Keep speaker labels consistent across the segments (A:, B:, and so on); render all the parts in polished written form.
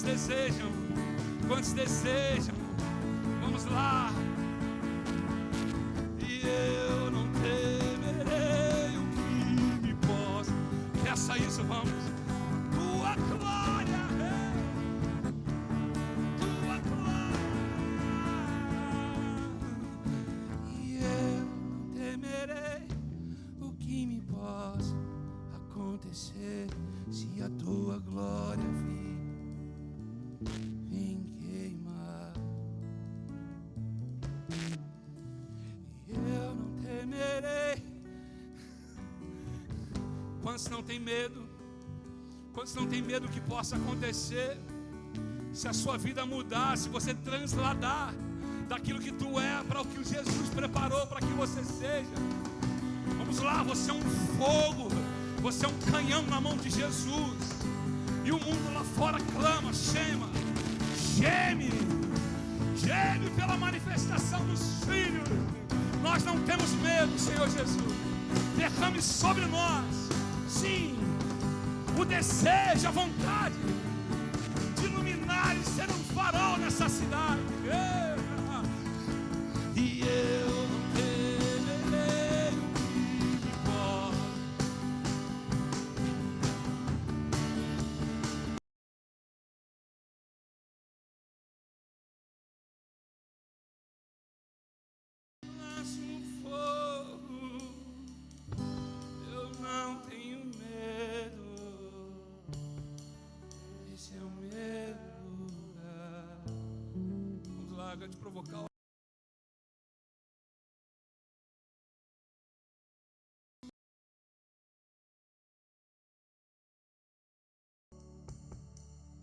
A: desejam? Quantos desejam? Vamos lá. E eu não temerei o que me possa. Peça isso, vamos. Tua glória, tua glória. E eu não temerei o que me possa acontecer se a tua glória vir queimar. E eu não temerei. Quantos não tem medo? Quantos não tem medo que possa acontecer se a sua vida mudar, se você transladar daquilo que tu é para o que Jesus preparou para que você seja? Vamos lá, você é um fogo, você é um canhão na mão de Jesus. E o mundo lá fora clama, geme pela manifestação dos filhos. Nós não temos medo, Senhor Jesus. Derrame sobre nós, sim, o desejo, a vontade de iluminar e ser um farol nessa cidade. E eu não temerei o que me pode. Lanço um fogo, eu não tenho medo. Esse é o meu lugar. Vamos lá, eu quero te provocar.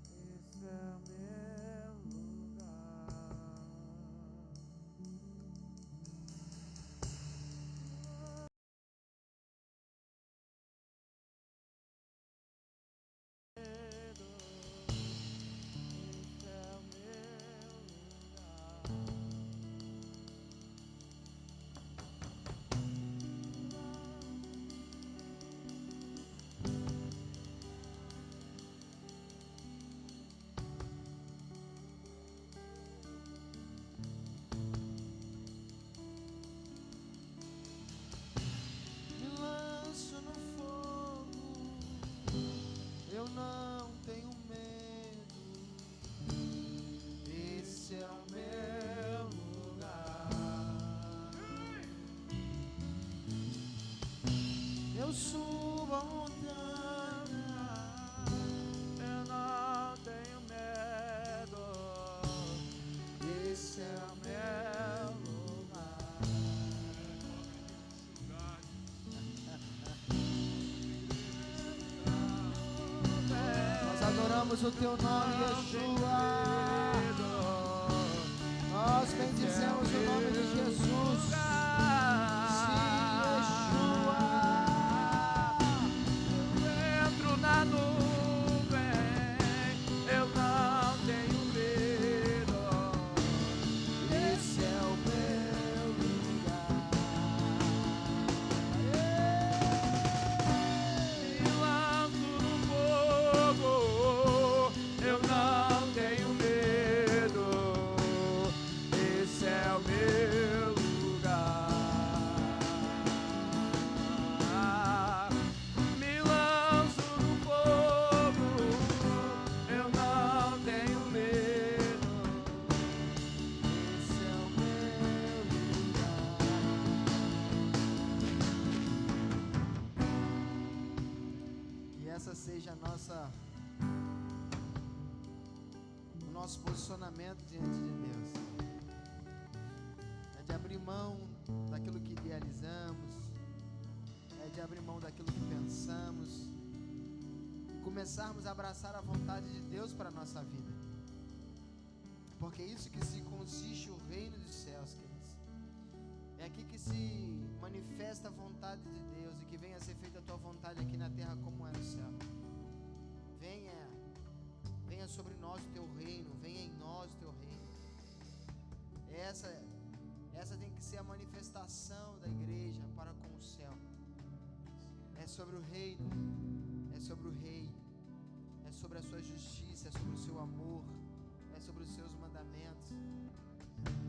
B: Esse é o meu lugar. Esse é o meu lugar. Me lanço no fogo, eu não tenho medo. Esse é o meu lugar. Eu subo a montanha, eu não tenho medo. Esse é o meu lugar. Nós adoramos o teu nome, Yeshua. Nós bendizemos o nome de Jesus. Sim, Yeshua. Eu entro na nuvem, eu não tenho medo. Esse é o meu lugar. Me lanço no fogo, eu não tenho medo. Esse é o meu lugar. Me lanço no fogo, eu não tenho medo. Esse é o meu lugar. Que essa seja a o nosso posicionamento diante de Deus. É de abrir mão daquilo que idealizamos, é de abrir mão daquilo que pensamos e começarmos a abraçar a vontade de Deus para a nossa vida. Porque é isso que se consiste o reino dos céus, queridos. É aqui que se manifesta a vontade de Deus e que venha a ser feita a tua vontade aqui na terra como é no céu. Venha sobre nós o teu reino, venha em nós o teu reino. Essa tem que ser a manifestação da igreja para com o céu. É sobre o reino, é sobre o rei, é sobre a sua justiça, é sobre o seu amor, é sobre os seus mandamentos.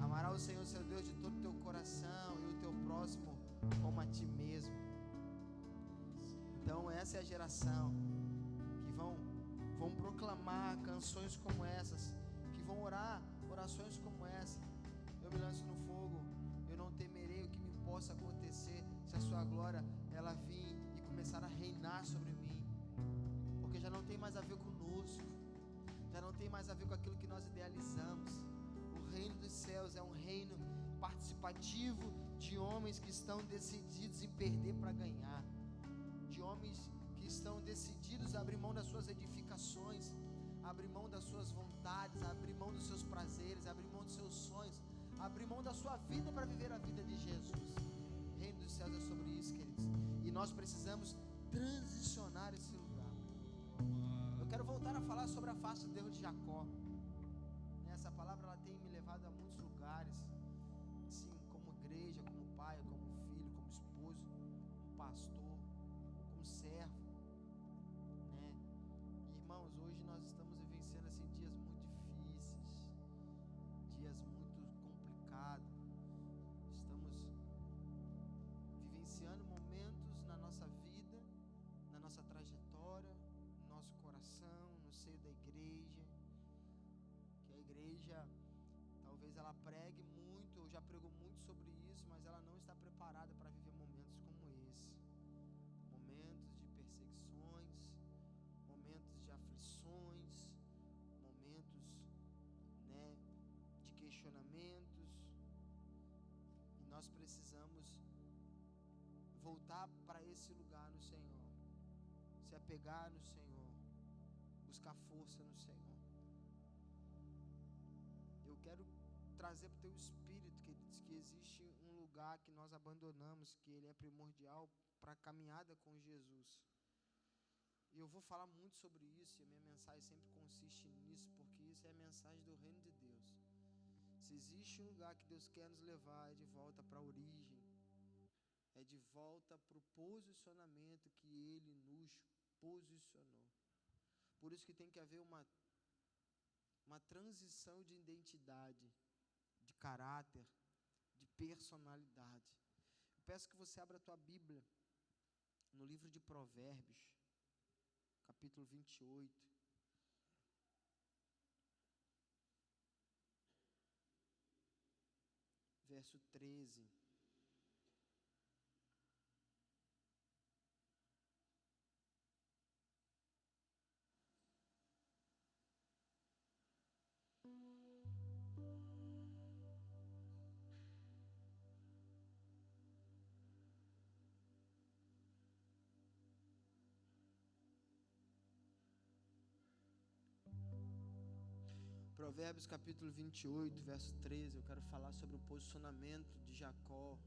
B: Amará o Senhor seu Deus de todo o teu coração e o teu próximo como a ti mesmo. Então essa é a geração que vão proclamar canções como essas, que vão orar orações como essa. Eu me lanço no fogo, eu não temerei o que me possa acontecer se a sua glória ela vir e começar a reinar sobre mim, porque já não tem mais a ver conosco, já não tem mais a ver com aquilo que nós idealizamos. O reino dos céus é um reino participativo de homens que estão decididos em perder para ganhar, de homens que estão decididos a abrir mão das suas edificações, abrir mão das suas vontades, abrir mão dos seus prazeres, abrir mão dos seus sonhos, abrir mão da sua vida para viver a vida de Jesus. O reino dos céus é sobre isso, queridos, e nós precisamos transicionar esse lugar. Eu quero voltar a falar sobre a face do erro de Jacó. Essa palavra ela tem me levado a muitos lugares, assim, como igreja, como pai, como filho, como esposo, como pastor, como servo, né? E, irmãos, hoje nós estamos vivenciando assim dias muito difíceis, dias muito complicados. Estamos vivenciando momentos na nossa vida, na nossa trajetória, no nosso coração, no seio da igreja, que a igreja talvez ela pregue muito, eu já prego muito sobre isso, mas ela não está preparada para viver momentos como esse, momentos de perseguições, momentos de aflições, momentos, né, de questionamentos, e nós precisamos voltar para esse lugar no Senhor, se apegar no Senhor, buscar força no Senhor. Eu quero trazer para o teu espírito, queridos, que existe um lugar que nós abandonamos, que ele é primordial para a caminhada com Jesus. E eu vou falar muito sobre isso, e a minha mensagem sempre consiste nisso, porque isso é a mensagem do reino de Deus. Se existe um lugar que Deus quer nos levar, é de volta para a origem, é de volta para o posicionamento que Ele nos posicionou. Por isso que tem que haver uma transição de identidade, de caráter, de personalidade. Eu peço que você abra a tua Bíblia no livro de Provérbios, capítulo 28. Verso 13. Provérbios capítulo 28, verso 13, eu quero falar sobre o posicionamento de Jacó,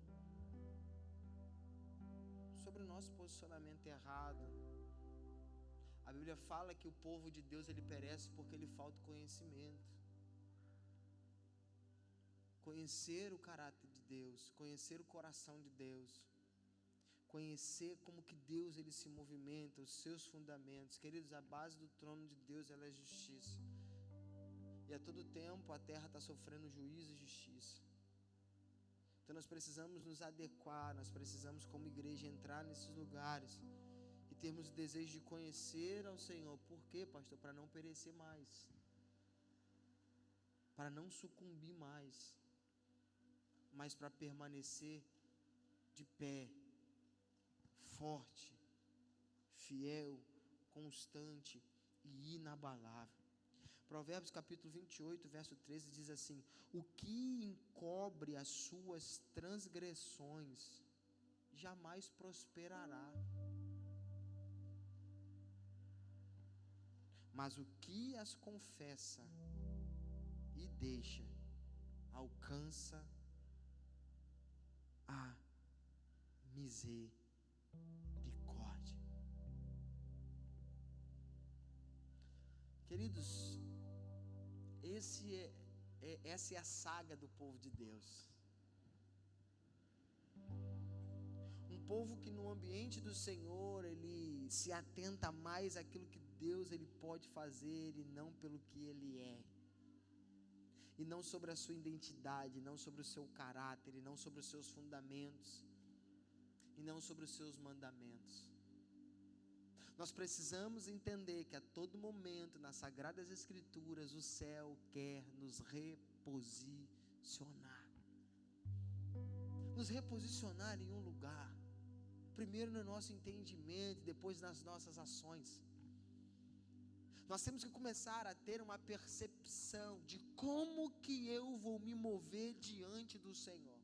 B: sobre o nosso posicionamento errado. A Bíblia fala que o povo de Deus ele perece porque lhe falta conhecimento. Conhecer o caráter de Deus, conhecer o coração de Deus, conhecer como que Deus ele se movimenta, os seus fundamentos. Queridos, a base do trono de Deus ela é justiça. E a todo tempo a terra está sofrendo juízo e justiça. Então nós precisamos nos adequar, nós precisamos como igreja entrar nesses lugares e termos o desejo de conhecer ao Senhor. Por quê, pastor? Para não perecer mais, para não sucumbir mais, mas para permanecer de pé, forte, fiel, constante e inabalável. Provérbios capítulo 28, verso 13 diz assim: o que encobre as suas transgressões jamais prosperará, mas o que as confessa e deixa alcança a misericórdia. Queridos, essa é a saga do povo de Deus. Um povo que no ambiente do Senhor, ele se atenta mais àquilo que Deus ele pode fazer e não pelo que ele é. E não sobre a sua identidade, não sobre o seu caráter, e não sobre os seus fundamentos, e não sobre os seus mandamentos. Nós precisamos entender que a todo momento, nas Sagradas Escrituras, o céu quer nos reposicionar. Nos reposicionar em um lugar. Primeiro no nosso entendimento, depois nas nossas ações. Nós temos que começar a ter uma percepção de como que eu vou me mover diante do Senhor.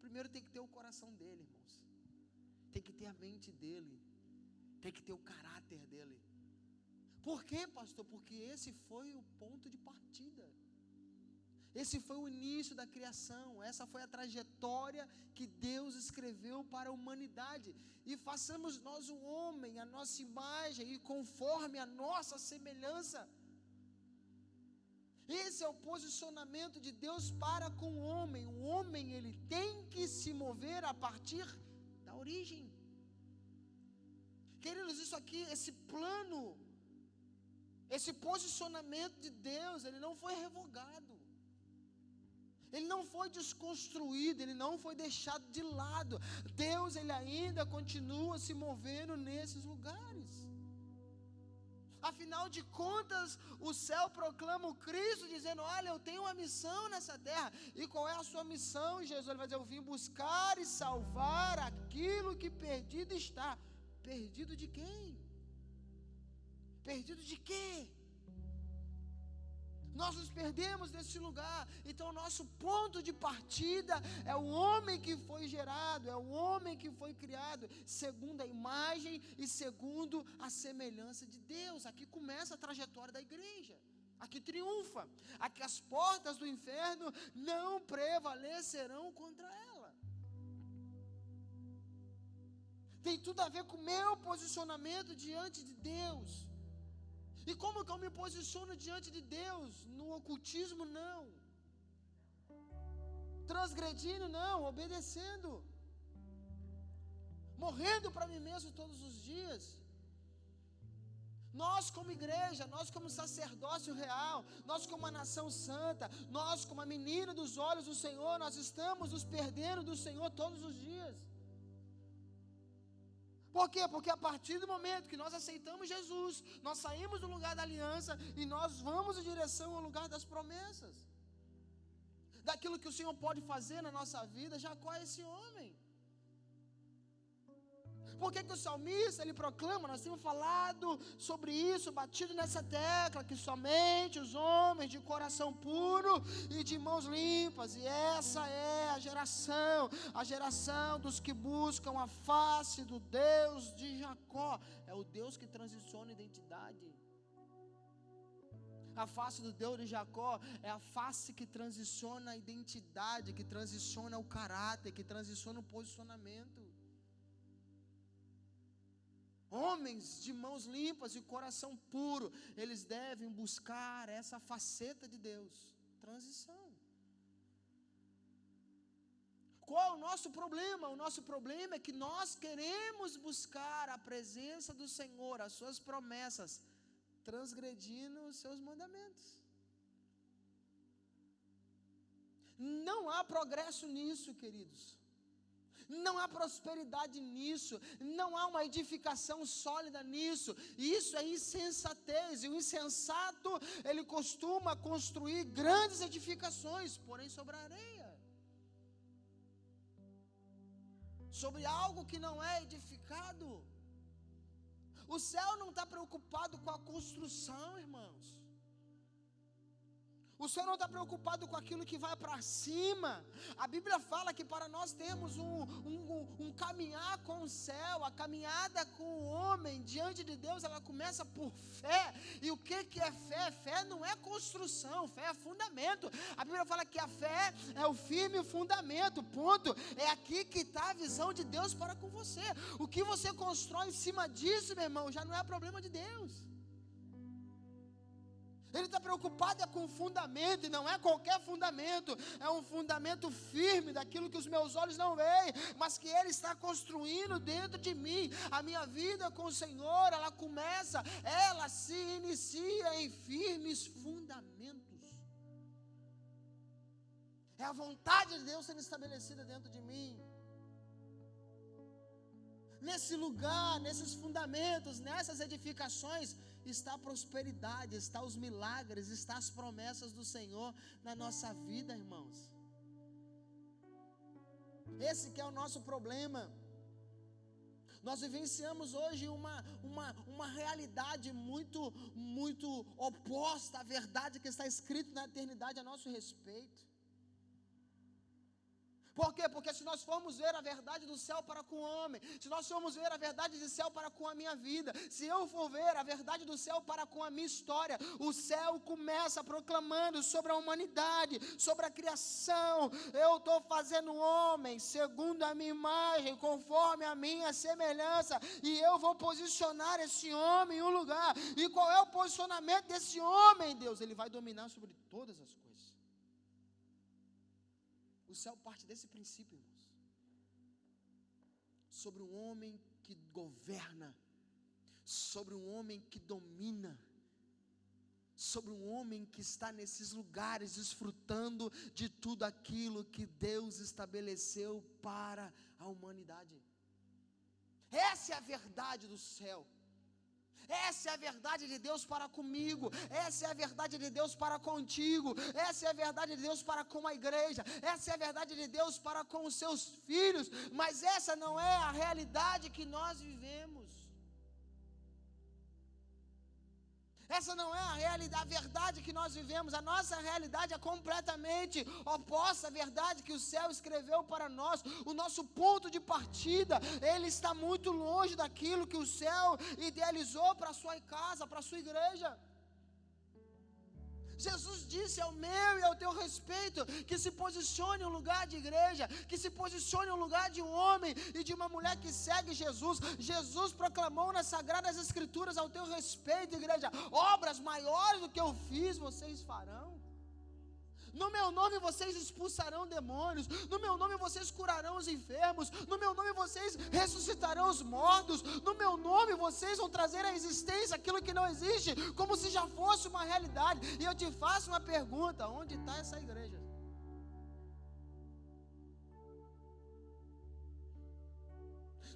B: Primeiro tem que ter o coração dele, irmãos. Tem que ter a mente dele. Tem que ter o caráter dele. Por quê, pastor? Porque esse foi o ponto de partida. Esse foi o início da criação. Essa foi a trajetória que Deus escreveu para a humanidade. E façamos nós o homem, a nossa imagem e conforme a nossa semelhança. Esse é o posicionamento de Deus para com o homem. O homem, ele tem que se mover a partir da origem. Queridos, isso aqui, esse plano, esse posicionamento de Deus, ele não foi revogado. Ele não foi desconstruído, ele não foi deixado de lado. Deus, ele ainda continua se movendo nesses lugares. Afinal de contas, o céu proclama o Cristo, dizendo, olha, eu tenho uma missão nessa terra. E qual é a sua missão, Jesus? Ele vai dizer, eu vim buscar e salvar aquilo que perdido está. Perdido de quem? Perdido de quê? Nós nos perdemos nesse lugar. Então o nosso ponto de partida é o homem que foi gerado, é o homem que foi criado segundo a imagem e segundo a semelhança de Deus. Aqui começa a trajetória da igreja. Aqui triunfa. Aqui as portas do inferno não prevalecerão contra ela. Tem tudo a ver com o meu posicionamento diante de Deus. E como que eu me posiciono diante de Deus? No ocultismo, não. Transgredindo, não. Obedecendo. Morrendo para mim mesmo todos os dias. Nós como igreja, nós como sacerdócio real, nós como a nação santa, nós como a menina dos olhos do Senhor, nós estamos nos perdendo do Senhor todos os dias. Por quê? Porque a partir do momento que nós aceitamos Jesus, nós saímos do lugar da aliança e nós vamos em direção ao lugar das promessas. Daquilo que o Senhor pode fazer na nossa vida. Jacó é esse homem. Por que o salmista, ele proclama, nós temos falado sobre isso, batido nessa tecla, que somente os homens de coração puro e de mãos limpas, e essa é a geração dos que buscam a face do Deus de Jacó. É o Deus que transiciona a identidade. A face do Deus de Jacó é a face que transiciona a identidade, que transiciona o caráter, que transiciona o posicionamento. Homens de mãos limpas e coração puro, eles devem buscar essa faceta de Deus. Transição. Qual é o nosso problema? O nosso problema é que nós queremos buscar a presença do Senhor, as suas promessas, transgredindo os seus mandamentos. Não há progresso nisso, queridos. Não há prosperidade nisso, não há uma edificação sólida nisso. Isso é insensatez, e o insensato, ele costuma construir grandes edificações, porém sobre a areia, sobre algo que não é edificado. O céu não está preocupado com a construção, irmãos. O Senhor não está preocupado com aquilo que vai para cima. A Bíblia fala que para nós termos um caminhar com o céu, a caminhada com o homem diante de Deus, ela começa por fé. E o que é fé? Fé não é construção, fé é fundamento. A Bíblia fala que a fé é o firme fundamento, ponto. É aqui que está a visão de Deus para com você. O que você constrói em cima disso, meu irmão, já não é problema de Deus. Ele está preocupado com o fundamento, e não é qualquer fundamento, é um fundamento firme daquilo que os meus olhos não veem, mas que Ele está construindo dentro de mim. A minha vida com o Senhor, ela se inicia em firmes fundamentos. É a vontade de Deus sendo estabelecida dentro de mim. Nesse lugar, nesses fundamentos, nessas edificações, está a prosperidade, está os milagres, está as promessas do Senhor na nossa vida, irmãos. Esse que é o nosso problema. Nós vivenciamos hoje uma realidade muito oposta à verdade que está escrita na eternidade a nosso respeito. Por quê? Porque se nós formos ver a verdade do céu para com o homem, se nós formos ver a verdade do céu para com a minha vida, se eu for ver a verdade do céu para com a minha história, o céu começa proclamando sobre a humanidade, sobre a criação. Eu estou fazendo o homem segundo a minha imagem, conforme a minha semelhança, e eu vou posicionar esse homem em um lugar. E qual é o posicionamento desse homem, Deus? Ele vai dominar sobre todas as coisas. O céu parte desse princípio, irmãos. Sobre um homem que governa, sobre um homem que domina, sobre um homem que está nesses lugares desfrutando de tudo aquilo que Deus estabeleceu para a humanidade. Essa é a verdade do céu. Essa é a verdade de Deus para comigo. Essa é a verdade de Deus para contigo. Essa é a verdade de Deus para com a igreja. Essa é a verdade de Deus para com os seus filhos. Mas essa não é a realidade que nós vivemos. Essa não é a realidade, a verdade que nós vivemos. A nossa realidade é completamente oposta à verdade que o céu escreveu para nós. O nosso ponto de partida, ele está muito longe daquilo que o céu idealizou para a sua casa, para a sua igreja. Jesus disse ao meu e ao teu respeito que se posicione em um lugar de igreja, que se posicione em um lugar de um homem e de uma mulher que segue Jesus. Jesus proclamou nas Sagradas Escrituras ao teu respeito, igreja: obras maiores do que eu fiz, vocês farão. No meu nome vocês expulsarão demônios, no meu nome vocês curarão os enfermos, no meu nome vocês ressuscitarão os mortos, no meu nome vocês vão trazer à existência aquilo que não existe, como se já fosse uma realidade. E eu te faço uma pergunta: onde está essa igreja?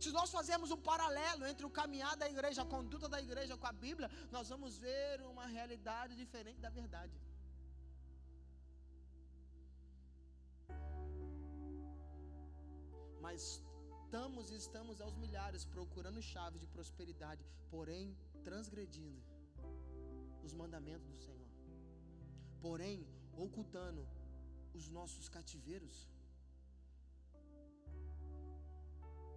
B: Se nós fazermos um paralelo entre o caminhar da igreja, a conduta da igreja com a Bíblia, nós vamos ver uma realidade diferente da verdade. Mas estamos aos milhares procurando chaves de prosperidade, porém transgredindo os mandamentos do Senhor, porém ocultando os nossos cativeiros,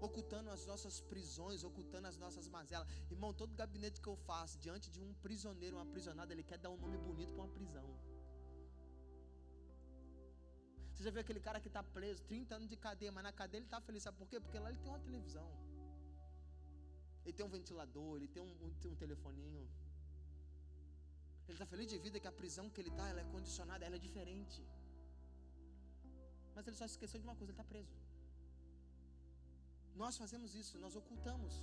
B: ocultando as nossas prisões, ocultando as nossas mazelas. Irmão, todo gabinete que eu faço diante de um prisioneiro, uma aprisionada, ele quer dar um nome bonito para uma prisão. Você já viu aquele cara que está preso, 30 anos de cadeia, mas na cadeia ele está feliz, sabe por quê? Porque lá ele tem uma televisão, ele tem um ventilador, ele tem um telefoninho. Ele está feliz de vida que a prisão que ele está, ela é condicionada, ela é diferente. Mas ele só se esqueceu de uma coisa: ele está preso. Nós fazemos isso, nós ocultamos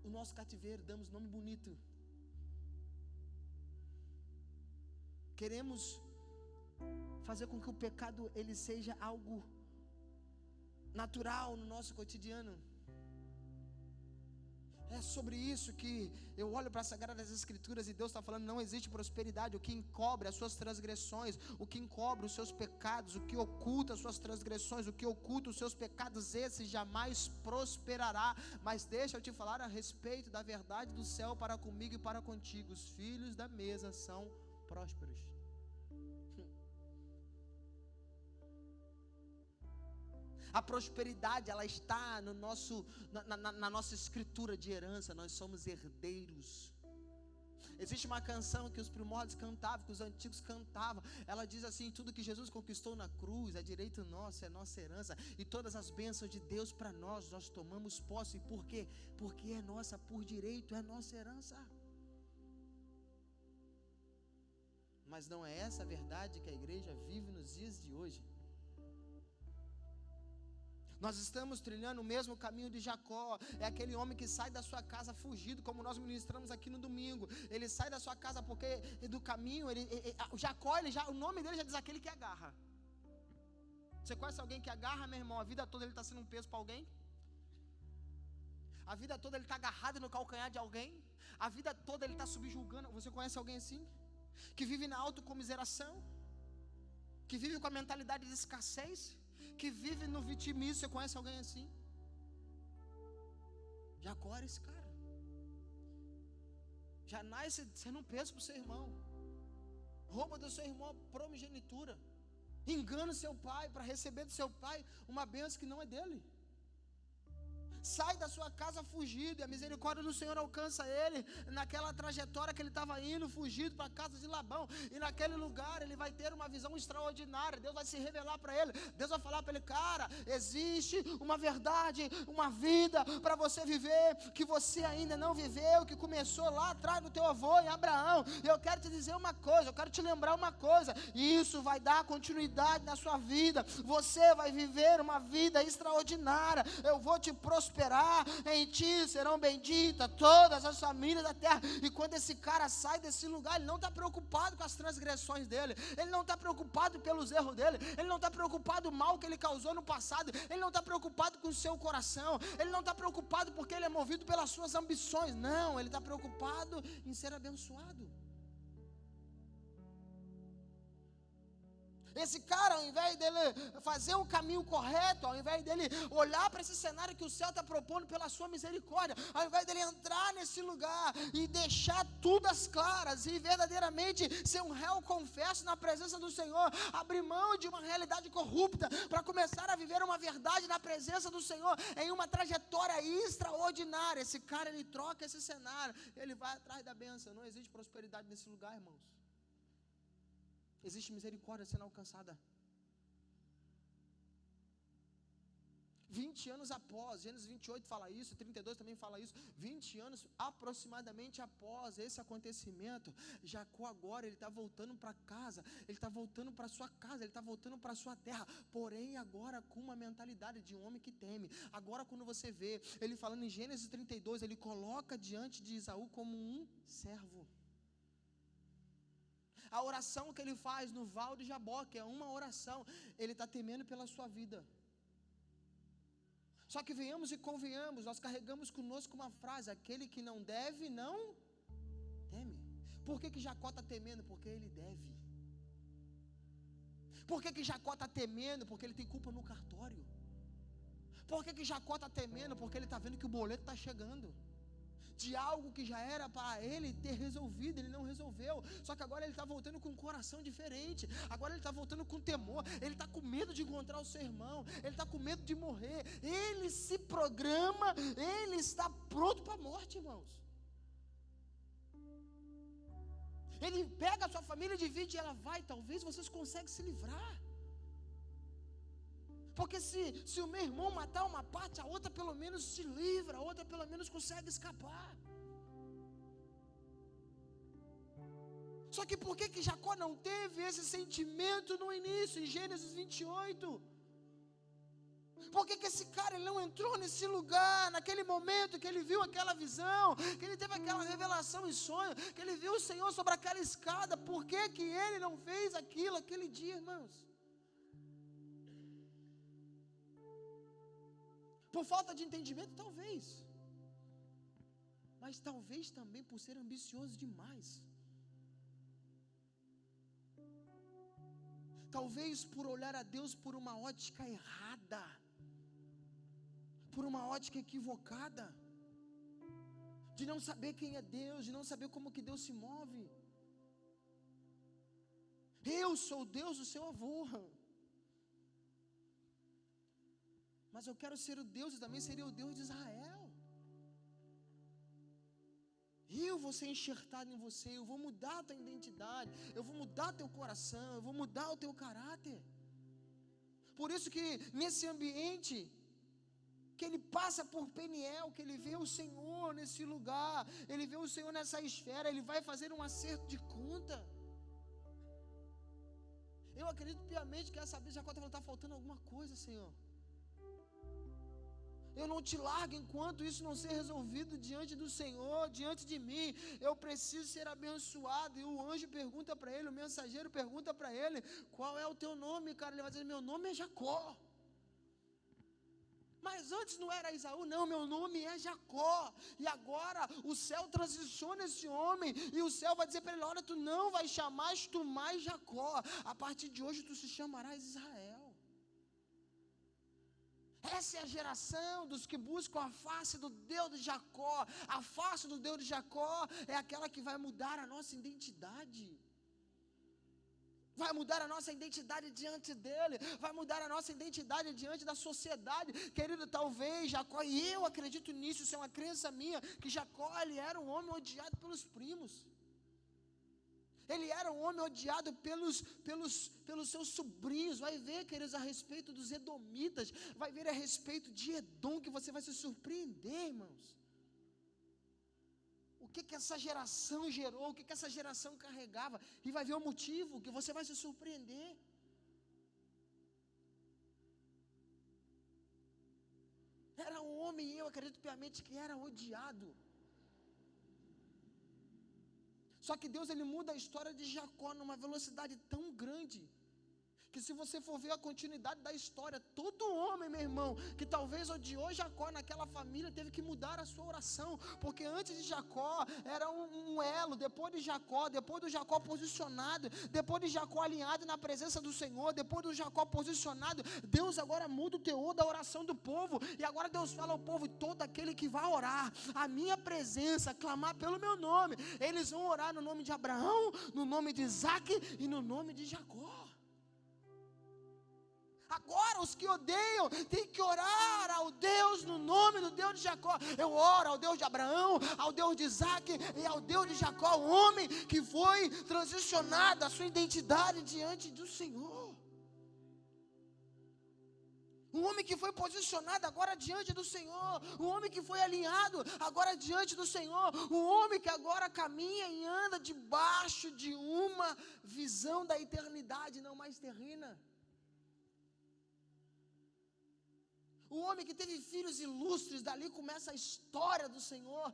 B: o nosso cativeiro, damos nome bonito. Queremos fazer com que o pecado ele seja algo natural no nosso cotidiano. É sobre isso que eu olho para as Sagradas Escrituras e Deus está falando: não existe prosperidade. O que encobre as suas transgressões, o que encobre os seus pecados, o que oculta as suas transgressões, o que oculta os seus pecados, esse jamais prosperará. Mas deixa eu te falar a respeito da verdade do céu para comigo e para contigo: os filhos da mesa são prósperos. A prosperidade, ela está no na nossa escritura de herança. Nós somos herdeiros. Existe uma canção que os primórdios cantavam, que os antigos cantavam. Ela diz assim: tudo que Jesus conquistou na cruz é direito nosso, é nossa herança. E todas as bênçãos de Deus para nós tomamos posse. Por quê? Porque é nossa por direito, é nossa herança. Mas não é essa a verdade que a igreja vive nos dias de hoje. Nós estamos trilhando o mesmo caminho de Jacó. É aquele homem que sai da sua casa fugido, como nós ministramos aqui no domingo. Ele sai da sua casa porque do caminho, Jacó, o nome dele já diz aquele que agarra. Você conhece alguém que agarra, meu irmão? A vida toda ele está sendo um peso para alguém? A vida toda ele está agarrado no calcanhar de alguém? A vida toda ele está subjugando. Você conhece alguém assim? Que vive na autocomiseração? Que vive com a mentalidade de escassez? Que vive no vitimismo? Você conhece alguém assim? Jacó era esse cara. Já nasce sendo um peso para o seu irmão. Rouba do seu irmão a primogenitura. Engana o seu pai para receber do seu pai uma bênção que não é dele. Sai da sua casa fugido, e a misericórdia do Senhor alcança ele naquela trajetória que ele estava indo, fugido para a casa de Labão. E naquele lugar ele vai ter uma visão extraordinária. Deus vai se revelar para ele. Deus vai falar para ele: cara, existe uma verdade, uma vida para você viver que você ainda não viveu, que começou lá atrás do teu avô em Abraão. E eu quero te dizer uma coisa, eu quero te lembrar uma coisa, e isso vai dar continuidade na sua vida. Você vai viver uma vida extraordinária. Eu vou te prosperar, em ti serão benditas todas as famílias da terra. E quando esse cara sai desse lugar, ele não está preocupado com as transgressões dele, ele não está preocupado pelos erros dele, ele não está preocupado com o mal que ele causou no passado, ele não está preocupado com o seu coração, ele não está preocupado porque ele é movido pelas suas ambições. Não, ele está preocupado em ser abençoado. Esse cara, ao invés dele fazer o caminho correto, ao invés dele olhar para esse cenário que o céu está propondo pela sua misericórdia, ao invés dele entrar nesse lugar e deixar tudo às claras e verdadeiramente ser um réu confesso na presença do Senhor, abrir mão de uma realidade corrupta para começar a viver uma verdade na presença do Senhor, em uma trajetória extraordinária. Esse cara, ele troca esse cenário, ele vai atrás da bênção. Não existe prosperidade nesse lugar, irmãos. Existe misericórdia sendo alcançada. 20 anos após, Gênesis 28 fala isso, 32 também fala isso. 20 anos aproximadamente após esse acontecimento, Jacó agora ele está voltando para casa, ele está voltando para sua casa, ele está voltando para sua terra, porém agora com uma mentalidade de um homem que teme. Agora quando você vê ele falando em Gênesis 32, ele coloca diante de Esaú como um servo. A oração que ele faz no Val de Jaboque é uma oração. Ele está temendo pela sua vida. Só que venhamos e convenhamos, nós carregamos conosco uma frase: aquele que não deve, não teme. Por que Jacó está temendo? Porque ele deve. Por que Jacó está temendo? Porque ele tem culpa no cartório. Por que Jacó está temendo? Porque ele está vendo que o boleto está chegando de algo que já era para ele ter resolvido, ele não resolveu. Só que agora ele está voltando com um coração diferente. Agora ele está voltando com temor. Ele está com medo de encontrar o seu irmão. Ele está com medo de morrer. Ele se programa. Ele está pronto para a morte, irmãos. Ele pega a sua família, divide e ela vai. Talvez vocês conseguem se livrar. Porque se o meu irmão matar uma parte, a outra pelo menos se livra, a outra pelo menos consegue escapar. Só que por que Jacó não teve esse sentimento no início, em Gênesis 28? Por que esse cara ele não entrou nesse lugar, naquele momento que ele viu aquela visão, que ele teve aquela revelação em sonho, que ele viu o Senhor sobre aquela escada? Por que ele não fez aquilo aquele dia, irmãos? Por falta de entendimento, talvez. Mas talvez também por ser ambicioso demais. Talvez por olhar a Deus por uma ótica errada. Por uma ótica equivocada. De não saber quem é Deus, de não saber como que Deus se move. Eu sou o Deus do seu avô. Mas eu quero ser o Deus e também seria o Deus de Israel. Eu vou ser enxertado em você, eu vou mudar a tua identidade, eu vou mudar teu coração, eu vou mudar o teu caráter. Por isso que nesse ambiente, que ele passa por Peniel, que ele vê o Senhor nesse lugar, ele vê o Senhor nessa esfera, ele vai fazer um acerto de conta. acredito piamente que essa vez Jacó está faltando alguma coisa, Senhor. Eu não te largo enquanto isso não ser resolvido diante do Senhor, diante de mim. Eu preciso ser abençoado. E o anjo pergunta para ele, o mensageiro pergunta para ele: qual é o teu nome, cara? Ele vai dizer: meu nome é Jacó. Mas antes não era Esaú, não, meu nome é Jacó. E agora o céu transiciona esse homem, e o céu vai dizer para ele: olha, tu não vai chamar tu mais Jacó, a partir de hoje tu se chamarás Israel. Essa é a geração dos que buscam a face do Deus de Jacó. A face do Deus de Jacó é aquela que vai mudar a nossa identidade. Vai mudar a nossa identidade diante dele. Vai mudar a nossa identidade diante da sociedade. Querido, talvez Jacó, e eu acredito nisso, isso é uma crença minha, que Jacó, ele era um homem odiado pelos primos. Ele era um homem odiado pelos seus sobrinhos. Vai ver, queridos, a respeito dos edomitas. Vai ver a respeito de Edom, que você vai se surpreender, irmãos. O que essa geração gerou, o que essa geração carregava. E vai ver o motivo, que você vai se surpreender. Era um homem, eu acredito piamente, que era odiado. Só que Deus, ele muda a história de Jacó numa velocidade tão grande, que se você for ver a continuidade da história, todo homem, meu irmão, que talvez odiou Jacó naquela família, teve que mudar a sua oração, porque antes de Jacó, era um elo, depois do Jacó posicionado, depois de Jacó alinhado na presença do Senhor, depois do Jacó posicionado, Deus agora muda o teor da oração do povo, e agora Deus fala ao povo: todo aquele que vai orar a minha presença, clamar pelo meu nome, eles vão orar no nome de Abraão, no nome de Isaac e no nome de Jacó. Agora os que odeiam têm que orar ao Deus no nome do Deus de Jacó. Eu oro ao Deus de Abraão, ao Deus de Isaac e ao Deus de Jacó, o homem que foi transicionado a sua identidade diante do Senhor. Um homem que foi posicionado agora diante do Senhor. Um homem que foi alinhado agora diante do Senhor. Um homem que agora caminha e anda debaixo de uma visão da eternidade, não mais terrena. O homem que teve filhos ilustres, dali começa a história do Senhor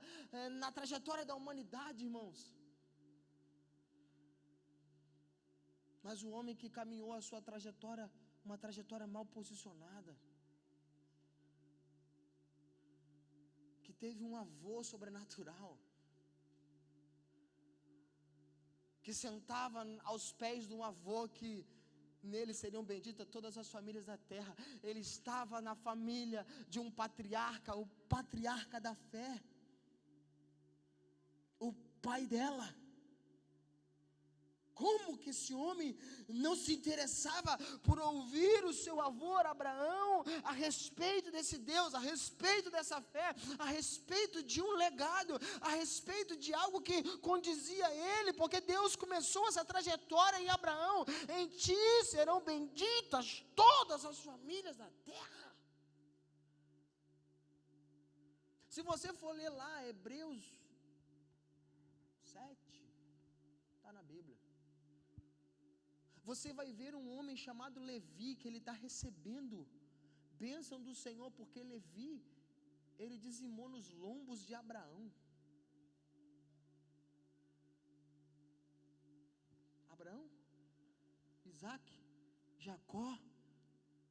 B: na trajetória da humanidade, irmãos. Mas o homem que caminhou a sua trajetória, uma trajetória mal posicionada, que teve um avô sobrenatural, que sentava aos pés de um avô que nele seriam benditas todas as famílias da terra. Ele estava na família de um patriarca, o patriarca da fé, o pai dela. Como que esse homem não se interessava por ouvir o seu avô Abraão a respeito desse Deus, a respeito dessa fé, a respeito de um legado, a respeito de algo que condizia a ele, porque Deus começou essa trajetória em Abraão: em ti serão benditas todas as famílias da terra. Se você for ler lá Hebreus 7, está na Bíblia, você vai ver um homem chamado Levi, que ele está recebendo bênção do Senhor, porque Levi, ele dizimou nos lombos de Abraão. Abraão, Isaac, Jacó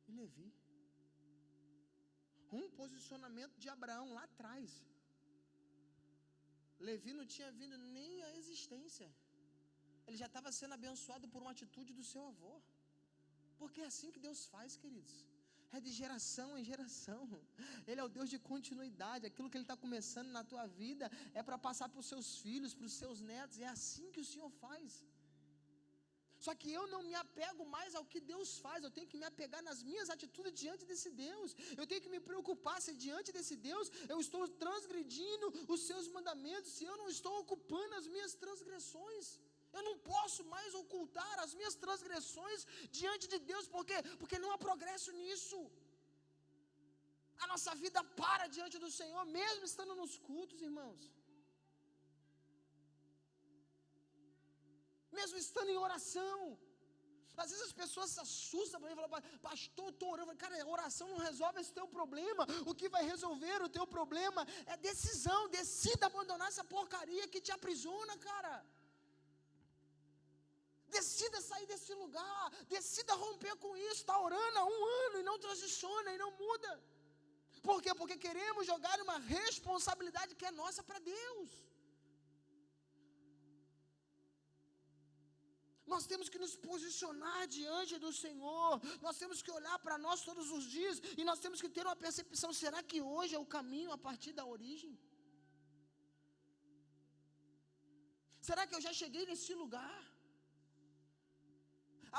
B: e Levi. Um posicionamento de Abraão lá atrás. Levi não tinha vindo nem à existência. Ele já estava sendo abençoado por uma atitude do seu avô. Porque é assim que Deus faz, queridos. É de geração em geração. Ele é o Deus de continuidade. Aquilo que Ele está começando na tua vida é para passar para os seus filhos, para os seus netos. É assim que o Senhor faz. Só que eu não me apego mais ao que Deus faz. Eu tenho que me apegar nas minhas atitudes diante desse Deus. Eu tenho que me preocupar se diante desse Deus eu estou transgredindo os seus mandamentos, se eu não estou ocupando as minhas transgressões. Eu não posso mais ocultar as minhas transgressões diante de Deus. Por quê? Porque não há progresso nisso. A nossa vida para diante do Senhor, mesmo estando nos cultos, irmãos. Mesmo estando em oração. Às vezes as pessoas se assustam para mim e falam: pastor, estou orando. Cara, oração não resolve esse teu problema. O que vai resolver o teu problema é decisão. Decida abandonar essa porcaria que te aprisiona, cara. Decida sair desse lugar. Decida romper com isso. Está orando há 1 ano e não transiciona e não muda. Por quê? Porque queremos jogar uma responsabilidade que é nossa para Deus. Nós temos que nos posicionar diante do Senhor. Nós temos que olhar para nós todos os dias. E nós temos que ter uma percepção: será que hoje é o caminho a partir da origem? Será que eu já cheguei nesse lugar?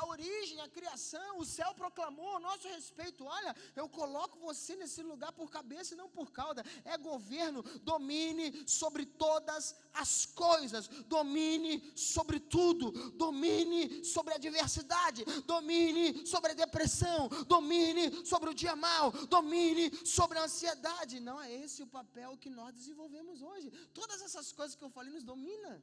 B: A origem, a criação, o céu proclamou a nosso respeito: olha, eu coloco você nesse lugar por cabeça e não por cauda. É governo. Domine sobre todas as coisas. Domine sobre tudo. Domine sobre a adversidade. Domine sobre a depressão. Domine sobre o dia mau. Domine sobre a ansiedade. Não é esse o papel que nós desenvolvemos hoje. Todas essas coisas que eu falei nos domina.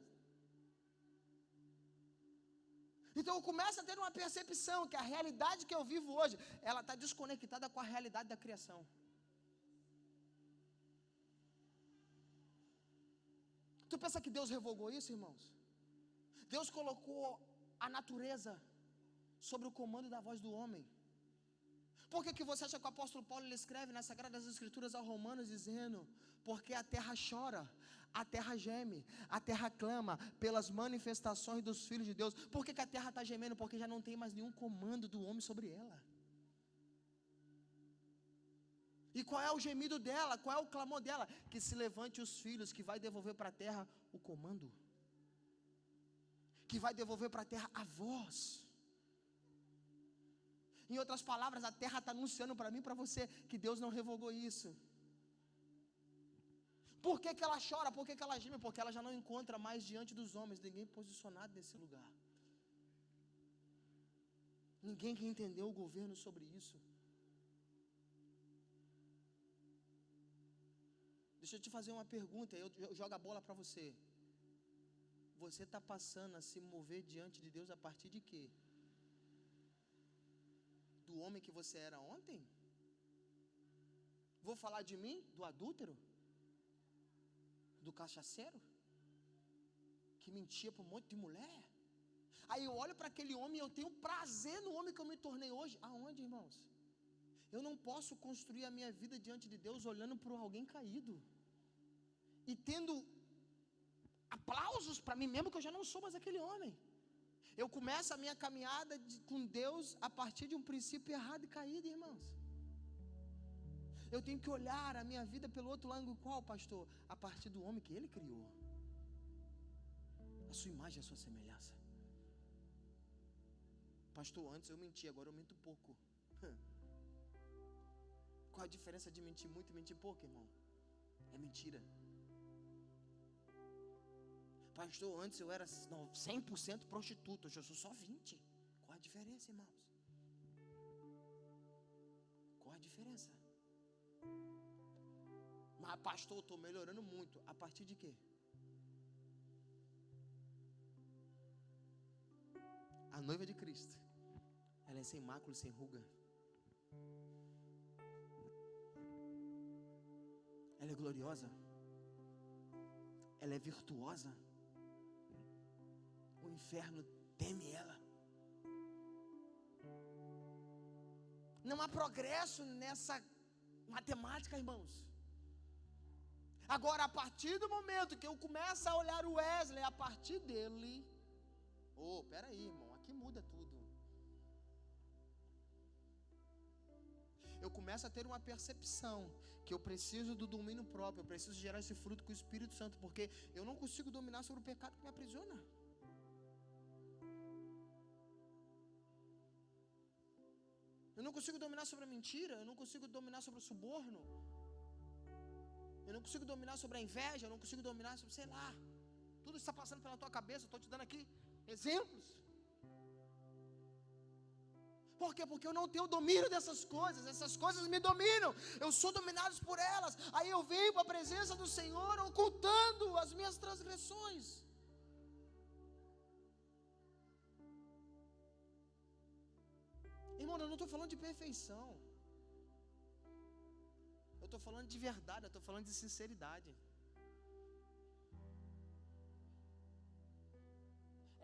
B: Então eu começo a ter uma percepção que a realidade que eu vivo hoje, ela está desconectada com a realidade da criação. Tu pensa que Deus revogou isso, irmãos? Deus colocou a natureza sobre o comando da voz do homem. Por que você acha que o apóstolo Paulo ele escreve nas Sagradas Escrituras aos Romanos dizendo: porque a terra chora, a terra geme, a terra clama pelas manifestações dos filhos de Deus. Por que a terra está gemendo? Porque já não tem mais nenhum comando do homem sobre ela. E qual é o gemido dela? Qual é o clamor dela? Que se levante os filhos, que vai devolver para a terra o comando, que vai devolver para a terra a voz. Em outras palavras, a terra está anunciando para mim e para você que Deus não revogou isso. Por que ela chora? Por que ela geme? Porque ela já não encontra mais diante dos homens ninguém posicionado nesse lugar. Ninguém que entendeu o governo sobre isso. Deixa eu te fazer uma pergunta, eu jogo a bola para você. Você está passando a se mover diante de Deus a partir de quê? Do homem que você era ontem? Vou falar de mim? Do adúltero? Do cachaceiro? Que mentia para um monte de mulher? Aí eu olho para aquele homem e eu tenho prazer no homem que eu me tornei hoje. Aonde, irmãos? Eu não posso construir a minha vida diante de Deus olhando para alguém caído e tendo aplausos para mim mesmo, que eu já não sou mais aquele homem. Eu começo a minha caminhada com Deus a partir de um princípio errado e caído, irmãos. Eu tenho que olhar a minha vida pelo outro ângulo. Qual, pastor? A partir do homem que Ele criou, a sua imagem e a sua semelhança. Pastor, antes eu mentia, agora eu minto pouco. Qual a diferença de mentir muito e mentir pouco, irmão? É mentira. Pastor, antes eu era 100% prostituta, hoje eu sou só 20%. Qual a diferença, irmãos? Qual a diferença? Mas pastor, eu estou melhorando muito. A partir de quê? A noiva de Cristo, ela é sem mácula e sem ruga. Ela é gloriosa. Ela é virtuosa. O inferno teme ela. Não há progresso nessa matemática, irmãos. Agora, a partir do momento que eu começo a olhar o Wesley, a partir dele, peraí, irmão, aqui muda tudo. Eu começo a ter uma percepção que eu preciso do domínio próprio, eu preciso gerar esse fruto com o Espírito Santo, porque eu não consigo dominar sobre o pecado que me aprisiona. Eu não consigo dominar sobre a mentira, eu não consigo dominar sobre o suborno, eu não consigo dominar sobre a inveja, eu não consigo dominar sobre, sei lá, tudo está passando pela tua cabeça, eu estou te dando aqui exemplos. Por quê? Porque eu não tenho domínio dessas coisas, essas coisas me dominam, eu sou dominado por elas, aí eu venho para a presença do Senhor ocultando as minhas transgressões. eu não estou falando de perfeição. Eu estou falando de verdade, eu estou falando de sinceridade.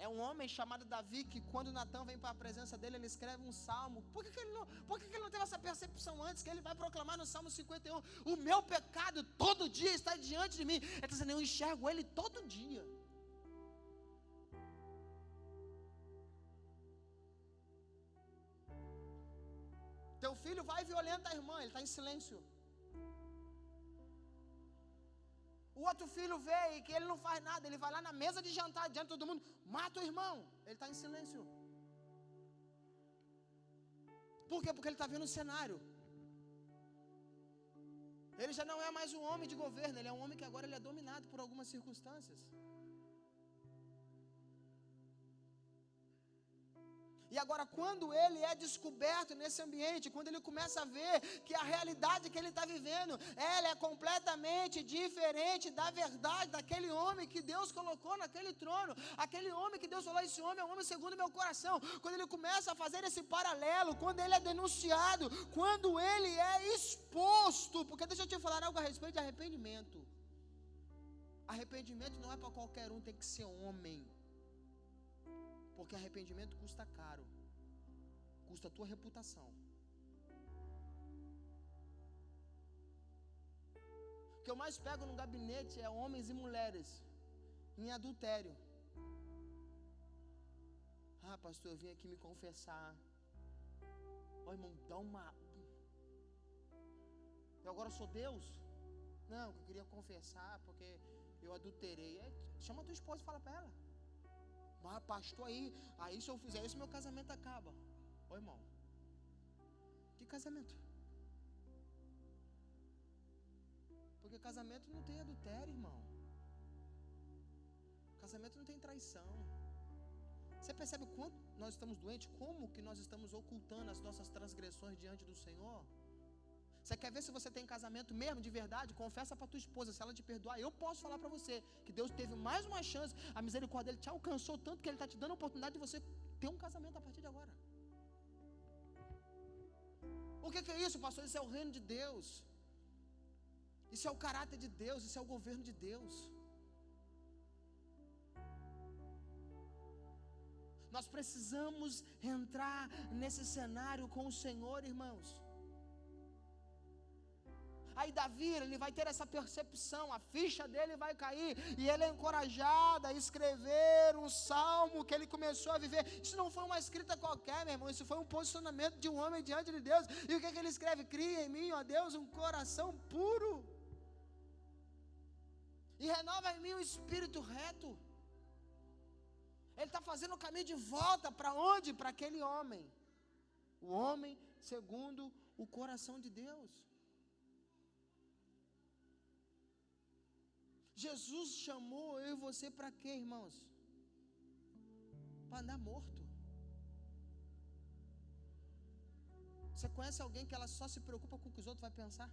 B: É um homem chamado Davi que, quando Natan vem para a presença dele, ele escreve um salmo. Por que ele não teve essa percepção antes? Que ele vai proclamar no Salmo 51: o meu pecado todo dia está diante de mim. Ele está dizendo: eu enxergo ele todo dia. Teu filho vai e violenta a irmã, ele está em silêncio. O outro filho vê e que ele não faz nada, ele vai lá na mesa de jantar diante de todo mundo, mata o irmão, ele está em silêncio. Por quê? Porque ele está vendo o cenário. Ele já não é mais um homem de governo, ele é um homem que agora ele é dominado por algumas circunstâncias. E agora, quando ele é descoberto nesse ambiente, quando ele começa a ver que a realidade que ele está vivendo, ela é completamente diferente da verdade daquele homem que Deus colocou naquele trono, aquele homem que Deus falou: esse homem é um homem segundo o meu coração. Quando ele começa a fazer esse paralelo, quando ele é denunciado, quando ele é exposto, porque deixa eu te falar algo a respeito de arrependimento. Arrependimento não é para qualquer um, tem que ser homem. Porque arrependimento custa caro, custa a tua reputação. O que eu mais pego no gabinete é homens e mulheres em adultério. Ah, pastor, eu vim aqui me confessar. Ó, irmão, dá uma... Eu agora sou Deus? Não, eu queria confessar porque eu adulterei. Chama a tua esposa e fala para ela: mas pastor, aí se eu fizer isso, meu casamento acaba. Ô irmão, que casamento? Porque casamento não tem adultério, irmão. Casamento não tem traição. Você percebe o quanto nós estamos doentes? Como que nós estamos ocultando as nossas transgressões diante do Senhor? Você quer ver se você tem casamento mesmo, de verdade? Confessa para tua esposa, se ela te perdoar. Eu posso falar para você que Deus teve mais uma chance, a misericórdia dele te alcançou tanto que ele está te dando a oportunidade de você ter um casamento a partir de agora. O que é isso, pastor? Isso é o reino de Deus. Isso é o caráter de Deus, isso é o governo de Deus. Nós precisamos entrar nesse cenário com o Senhor, irmãos. Aí Davi, ele vai ter essa percepção, a ficha dele vai cair, e ele é encorajado a escrever um salmo que ele começou a viver. Isso não foi uma escrita qualquer, meu irmão, isso foi um posicionamento de um homem diante de Deus. E o que é que ele escreve? Cria em mim, ó Deus, um coração puro, e renova em mim um espírito reto. Ele está fazendo o caminho de volta para onde? Para aquele homem, o homem segundo o coração de Deus. Jesus chamou eu e você para quê, irmãos? Para andar morto. Você conhece alguém que ela só se preocupa com o que os outros vão pensar?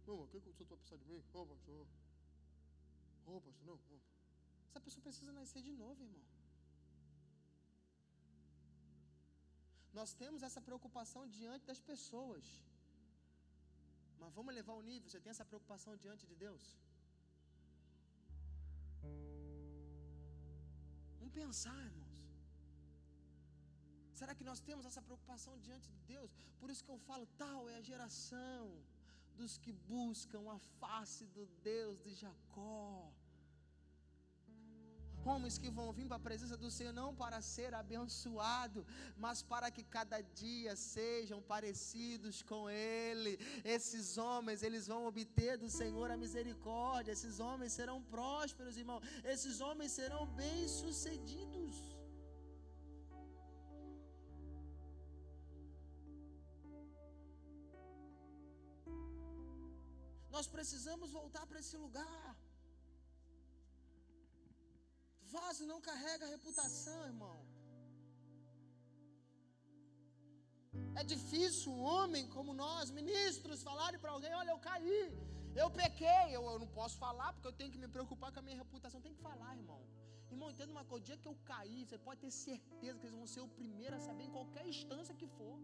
B: Não, o que os outros vão pensar de mim? Ô, pastor. Ô, pastor, não. Essa pessoa precisa nascer de novo, irmão. Nós temos essa preocupação diante das pessoas. Mas vamos levar o nível, você tem essa preocupação diante de Deus? Vamos pensar, irmãos. Será que nós temos essa preocupação diante de Deus? Por isso que eu falo, tal é a geração dos que buscam a face do Deus de Jacó. Homens que vão vir para a presença do Senhor não para ser abençoado, mas para que cada dia sejam parecidos com Ele. Esses homens, eles vão obter do Senhor a misericórdia. Esses homens serão prósperos, irmão. Esses homens serão bem-sucedidos. Nós precisamos voltar para esse lugar. Vaso não carrega reputação, irmão. É difícil um homem como nós, ministros, falarem para alguém: olha, eu caí, eu pequei. Eu não posso falar porque eu tenho que me preocupar com a minha reputação. Tem que falar, irmão.
C: Irmão, entenda uma coisa, o dia que eu cair, você pode ter certeza que eles vão ser o primeiro a saber em qualquer instância que for.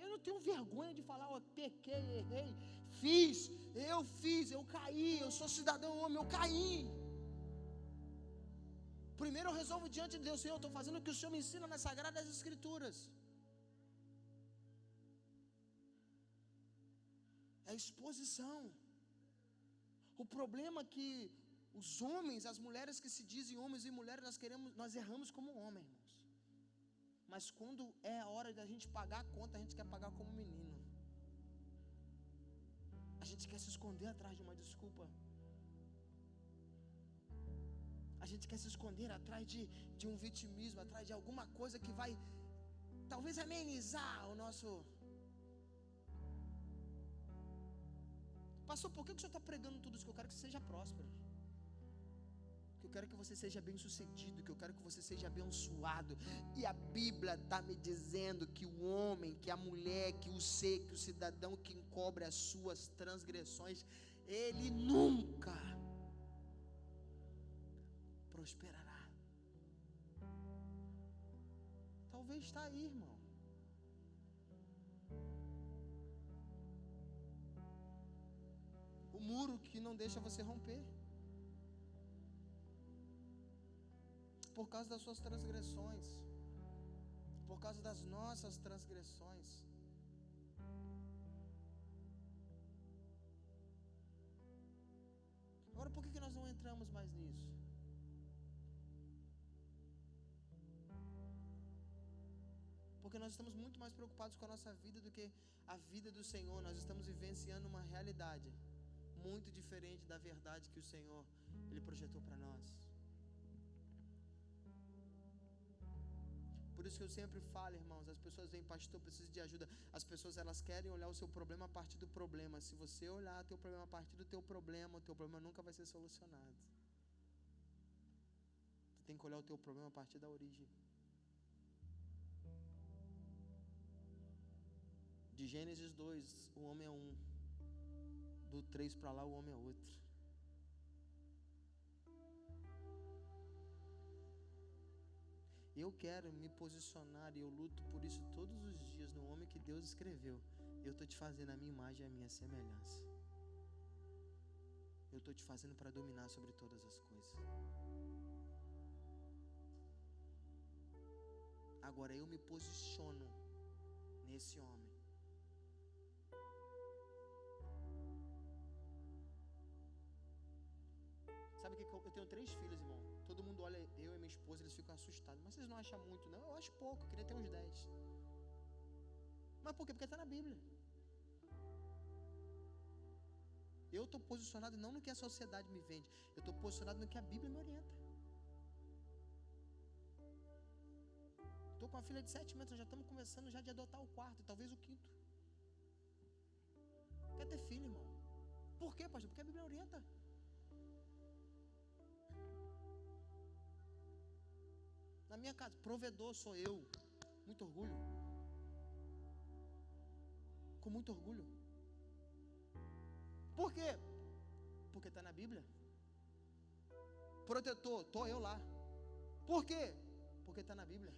C: Eu não tenho vergonha de falar, eu pequei, errei, eu caí, eu sou cidadão homem, eu caí. Primeiro eu resolvo diante de Deus, Senhor, eu estou fazendo o que o Senhor me ensina nas Sagradas Escrituras. É exposição. O problema é que os homens, as mulheres que se dizem homens e mulheres, nós erramos como homem, irmãos. Mas quando é a hora da gente pagar a conta, a gente quer pagar como menino. A gente quer se esconder atrás de uma desculpa. A gente quer se esconder atrás de um vitimismo, atrás de alguma coisa que vai talvez amenizar o nosso... Pastor, por que o senhor está pregando tudo isso? Que eu quero que você seja próspero, que eu quero que você seja bem sucedido, que eu quero que você seja abençoado. E a Bíblia está me dizendo que o homem, que a mulher, que o ser, que o cidadão que encobre as suas transgressões, ele nunca prosperará. Talvez está aí, irmão. O muro que não deixa você romper, por causa das suas transgressões, por causa das nossas transgressões. Agora, por que nós não entramos mais nisso? Porque nós estamos muito mais preocupados com a nossa vida do que a vida do Senhor. Nós estamos vivenciando uma realidade muito diferente da verdade que o Senhor, Ele projetou para nós. Por isso que eu sempre falo, irmãos, as pessoas vêm, pastor, preciso de ajuda. As pessoas, elas querem olhar o seu problema a partir do problema. Se você olhar o teu problema a partir do teu problema, o teu problema nunca vai ser solucionado. Você tem que olhar o teu problema a partir da origem. De Gênesis 2, o homem é um. Do 3 para lá, o homem é outro. Eu quero me posicionar e eu luto por isso todos os dias no homem que Deus escreveu. Eu estou te fazendo a minha imagem e a minha semelhança. Eu estou te fazendo para dominar sobre todas as coisas. Agora eu me posiciono nesse homem. Sabe que eu tenho 3 filhos, irmão. Todo mundo olha eu e minha esposa, eles ficam assustados. Mas vocês não acham muito, não? Eu acho pouco, eu queria ter uns 10. Mas por quê? Porque está na Bíblia. Eu estou posicionado não no que a sociedade me vende. Eu estou posicionado no que a Bíblia me orienta. Estou com uma filha de 7 meses, já estamos começando já de adotar o 4º, talvez o 5º. Quer ter filho, irmão? Por quê, pastor? Porque a Bíblia orienta. Na minha casa, provedor sou eu. Muito orgulho. Com muito orgulho. Por quê? Porque está na Bíblia. Protetor, estou eu lá. Por quê? Porque está na Bíblia.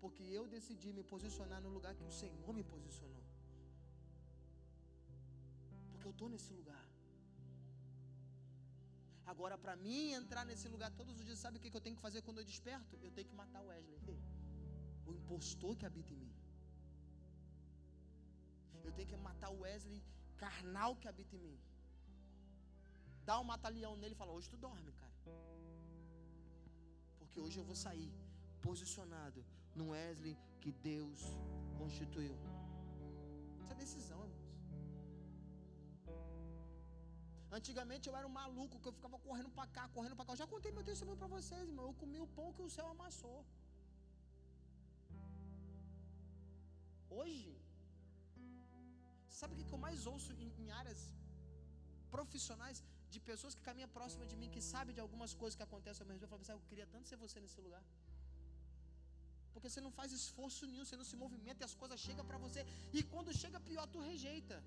C: Porque eu decidi me posicionar no lugar que o Senhor me posicionou. Porque eu estou nesse lugar. Agora, para mim entrar nesse lugar todos os dias, sabe o que eu tenho que fazer quando eu desperto? Eu tenho que matar o Wesley, o impostor que habita em mim. Eu tenho que matar o Wesley carnal que habita em mim. Dá um mata-leão nele e fala: hoje tu dorme, cara. Porque hoje eu vou sair posicionado no Wesley que Deus constituiu. Essa é decisão, irmãos. Antigamente eu era um maluco, que eu ficava correndo para cá, correndo para cá. Eu já contei meu testemunho para vocês, irmão. Eu comi o pão que o céu amassou. Hoje, sabe o que eu mais ouço em áreas profissionais de pessoas que caminham próxima de mim, que sabem de algumas coisas que acontecem ao meu redor? Eu falo: eu queria tanto ser você nesse lugar. Porque você não faz esforço nenhum, você não se movimenta e as coisas chegam para você. E quando chega pior, tu rejeita.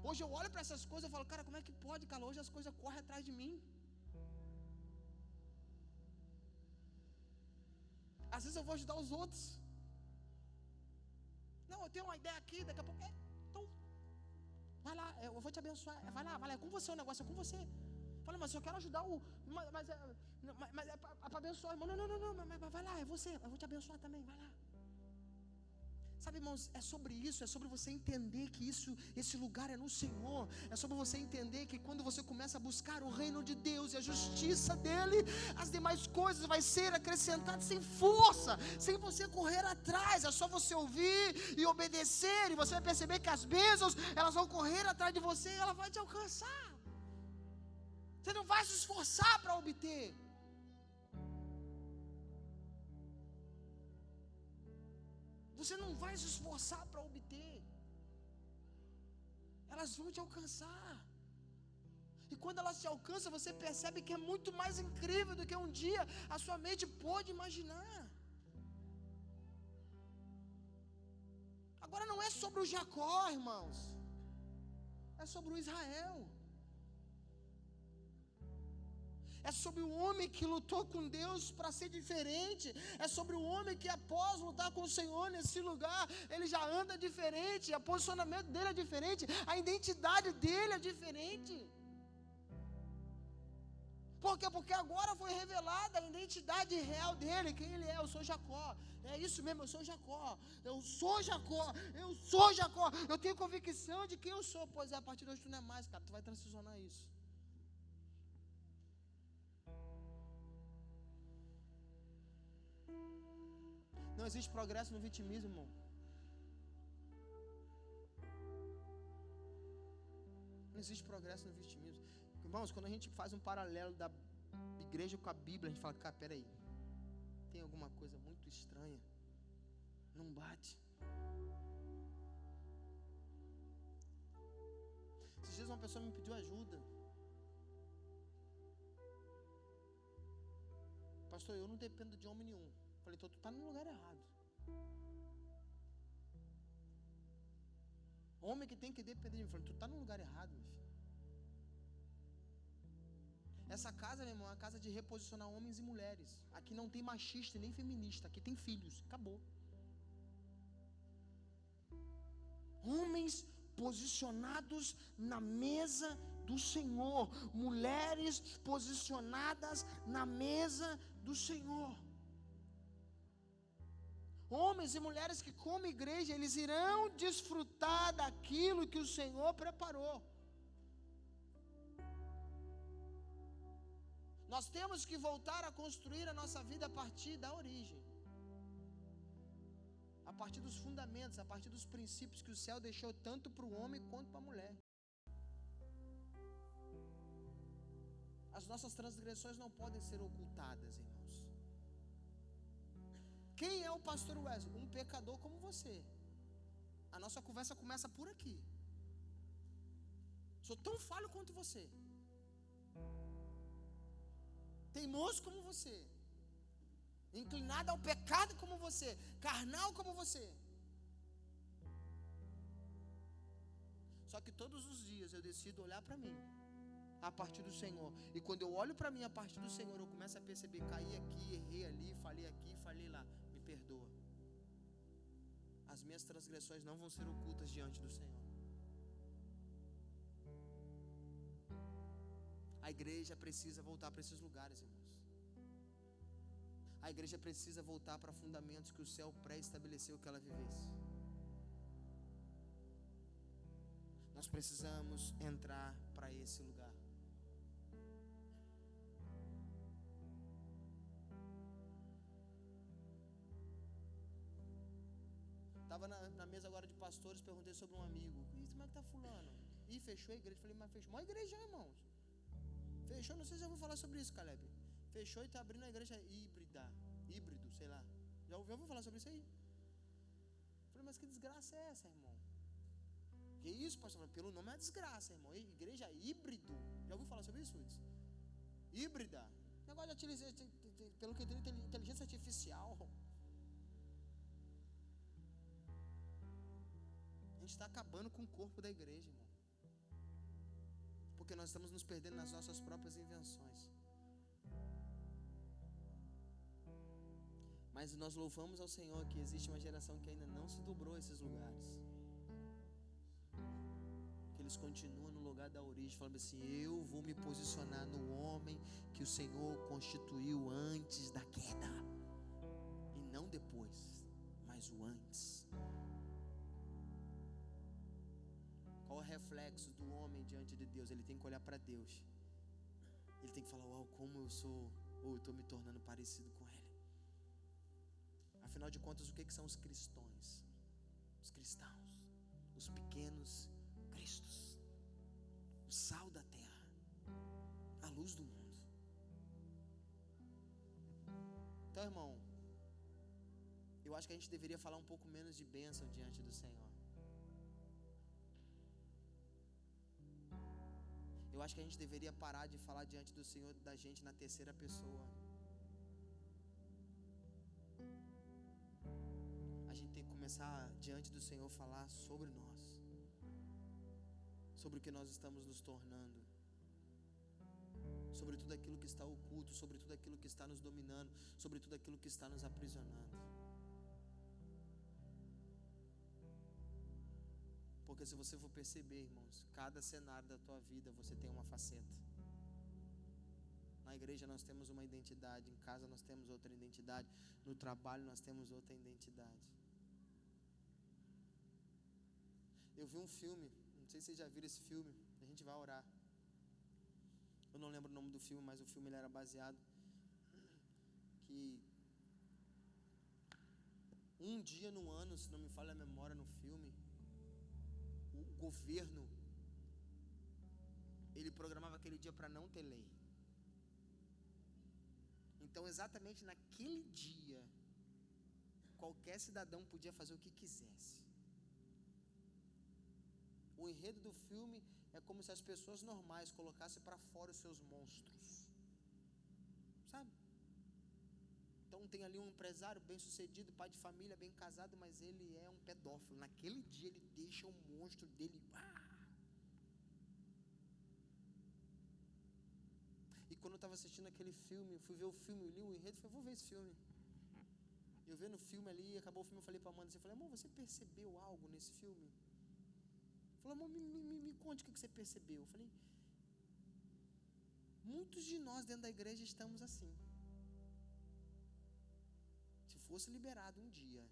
C: Hoje eu olho para essas coisas e falo: cara, como é que pode, cara? Hoje as coisas correm atrás de mim. Às vezes eu vou ajudar os outros. Não, eu tenho uma ideia aqui, daqui a pouco. Então, vai lá, eu vou te abençoar. Vai lá, é com você o negócio, é com você. Fala, mas eu quero ajudar o. Mas é para abençoar, irmão. Não, mas vai lá, é você. Eu vou te abençoar também, vai lá. Sabe, irmãos, é sobre isso, é sobre você entender que esse lugar é no Senhor. É sobre você entender que quando você começa a buscar o reino de Deus e a justiça dele, as demais coisas vai ser acrescentadas sem força, sem você correr atrás. É só você ouvir e obedecer, e você vai perceber que as bênçãos, elas vão correr atrás de você e ela vai te alcançar. Você não vai se esforçar para obter. Você não vai se esforçar para obter. Elas vão te alcançar. E quando elas te alcançam, você percebe que é muito mais incrível do que um dia a sua mente pôde imaginar. Agora não é sobre o Jacó, irmãos. É sobre o Israel. É sobre o homem que lutou com Deus para ser diferente. É sobre o homem que após lutar com o Senhor nesse lugar, ele já anda diferente. O posicionamento dele é diferente. A identidade dele é diferente. Por quê? Porque agora foi revelada a identidade real dele. Quem ele é? Eu sou Jacó. É isso mesmo, eu sou Jacó. Eu sou Jacó. Eu sou Jacó. Eu tenho convicção de quem eu sou. Pois é, a partir de hoje tu não é mais, cara. Tu vai transicionar isso. Não existe progresso no vitimismo, irmão. Não existe progresso no vitimismo. Irmãos, quando a gente faz um paralelo da igreja com a Bíblia, a gente fala, cara, peraí, tem alguma coisa muito estranha. Não bate. Esses dias uma pessoa me pediu ajuda. Pastor, eu não dependo de homem nenhum. Falei, então tu está no lugar errado. Homem que tem que depender de mim. Falei, tu está no lugar errado, meu filho. Essa casa, meu irmão, é uma casa de reposicionar homens e mulheres. Aqui não tem machista nem feminista. Aqui tem filhos. Acabou. Homens posicionados na mesa do Senhor. Mulheres posicionadas na mesa do Senhor. Homens e mulheres que, como igreja, eles irão desfrutar daquilo que o Senhor preparou. Nós temos que voltar a construir a nossa vida a partir da origem, a partir dos fundamentos, a partir dos princípios que o céu deixou tanto para o homem quanto para a mulher. As nossas transgressões não podem ser ocultadas, irmãos. Quem é o pastor Wesley? Um pecador como você. A nossa conversa começa por aqui. Sou tão falho quanto você. Teimoso como você. Inclinado ao pecado como você. Carnal como você. Só que todos os dias eu decido olhar para mim a partir do Senhor. E quando eu olho para mim a partir do Senhor, eu começo a perceber, caí aqui, errei ali, falei aqui, falei lá. Me perdoa. As minhas transgressões não vão ser ocultas diante do Senhor. A igreja precisa voltar para esses lugares, irmãos. A igreja precisa voltar para fundamentos que o céu pré-estabeleceu que ela vivesse. Nós precisamos entrar para esse lugar. Estava na mesa agora de pastores, perguntei sobre um amigo. E como é que tá fulano? Ih, fechou a igreja. Falei, mas fechou uma igreja, irmãos. Fechou, não sei se eu vou falar sobre isso, Caleb. Fechou e está abrindo a igreja híbrido, sei lá. Já ouviu falar sobre isso aí? Falei, mas que desgraça é essa, irmão? Que isso, pastor? Pelo nome é desgraça, irmão. Igreja híbrido. Já ouviu falar sobre isso, Luiz? Híbrida. Negócio de utilizar, pelo que eu tenho, inteligência artificial. A gente está acabando com o corpo da igreja, irmão. Porque nós estamos nos perdendo nas nossas próprias invenções. Mas nós louvamos ao Senhor que existe uma geração que ainda não se dobrou a esses lugares. Que eles continuam no lugar da origem, falando assim: eu vou me posicionar no homem que o Senhor constituiu antes da queda. E não depois, mas o antes. Qual é o reflexo do homem diante de Deus? Ele tem que olhar para Deus. Ele tem que falar: uau, como eu sou, ou eu estou me tornando parecido com Ele. Afinal de contas, o que são os cristãos? Os cristãos, os pequenos cristos, o sal da terra, a luz do mundo. Então, irmão, eu acho que a gente deveria falar um pouco menos de bênção diante do Senhor. Eu acho que a gente deveria parar de falar diante do Senhor da gente na terceira pessoa. A gente tem que começar diante do Senhor falar sobre nós, sobre o que nós estamos nos tornando, sobre tudo aquilo que está oculto, sobre tudo aquilo que está nos dominando, sobre tudo aquilo que está nos aprisionando. Porque se você for perceber, irmãos, cada cenário da tua vida você tem uma faceta. Na igreja nós temos uma identidade, em casa nós temos outra identidade, no trabalho nós temos outra identidade. Eu vi um filme, não sei se vocês já viram esse filme, a gente vai orar. Eu não lembro o nome do filme, mas o filme ele era baseado que um dia no ano, se não me falha a memória, no filme, o governo ele programava aquele dia para não ter lei. Então exatamente naquele dia qualquer cidadão podia fazer o que quisesse. O enredo do filme é como se as pessoas normais colocassem para fora os seus monstros, sabe? Então tem ali um empresário bem sucedido, pai de família, bem casado, mas ele é um pedófilo. Naquele dia ele deixa o monstro dele. E quando eu estava assistindo aquele filme, fui ver o filme, li o enredo, falei: vou ver esse filme. Eu vendo o filme ali, acabou o filme, eu falei para a Amanda, eu falei: amor, você percebeu algo nesse filme? Falei: amor, me conte o que você percebeu. Eu falei: muitos de nós dentro da igreja estamos assim. Se fosse liberado um dia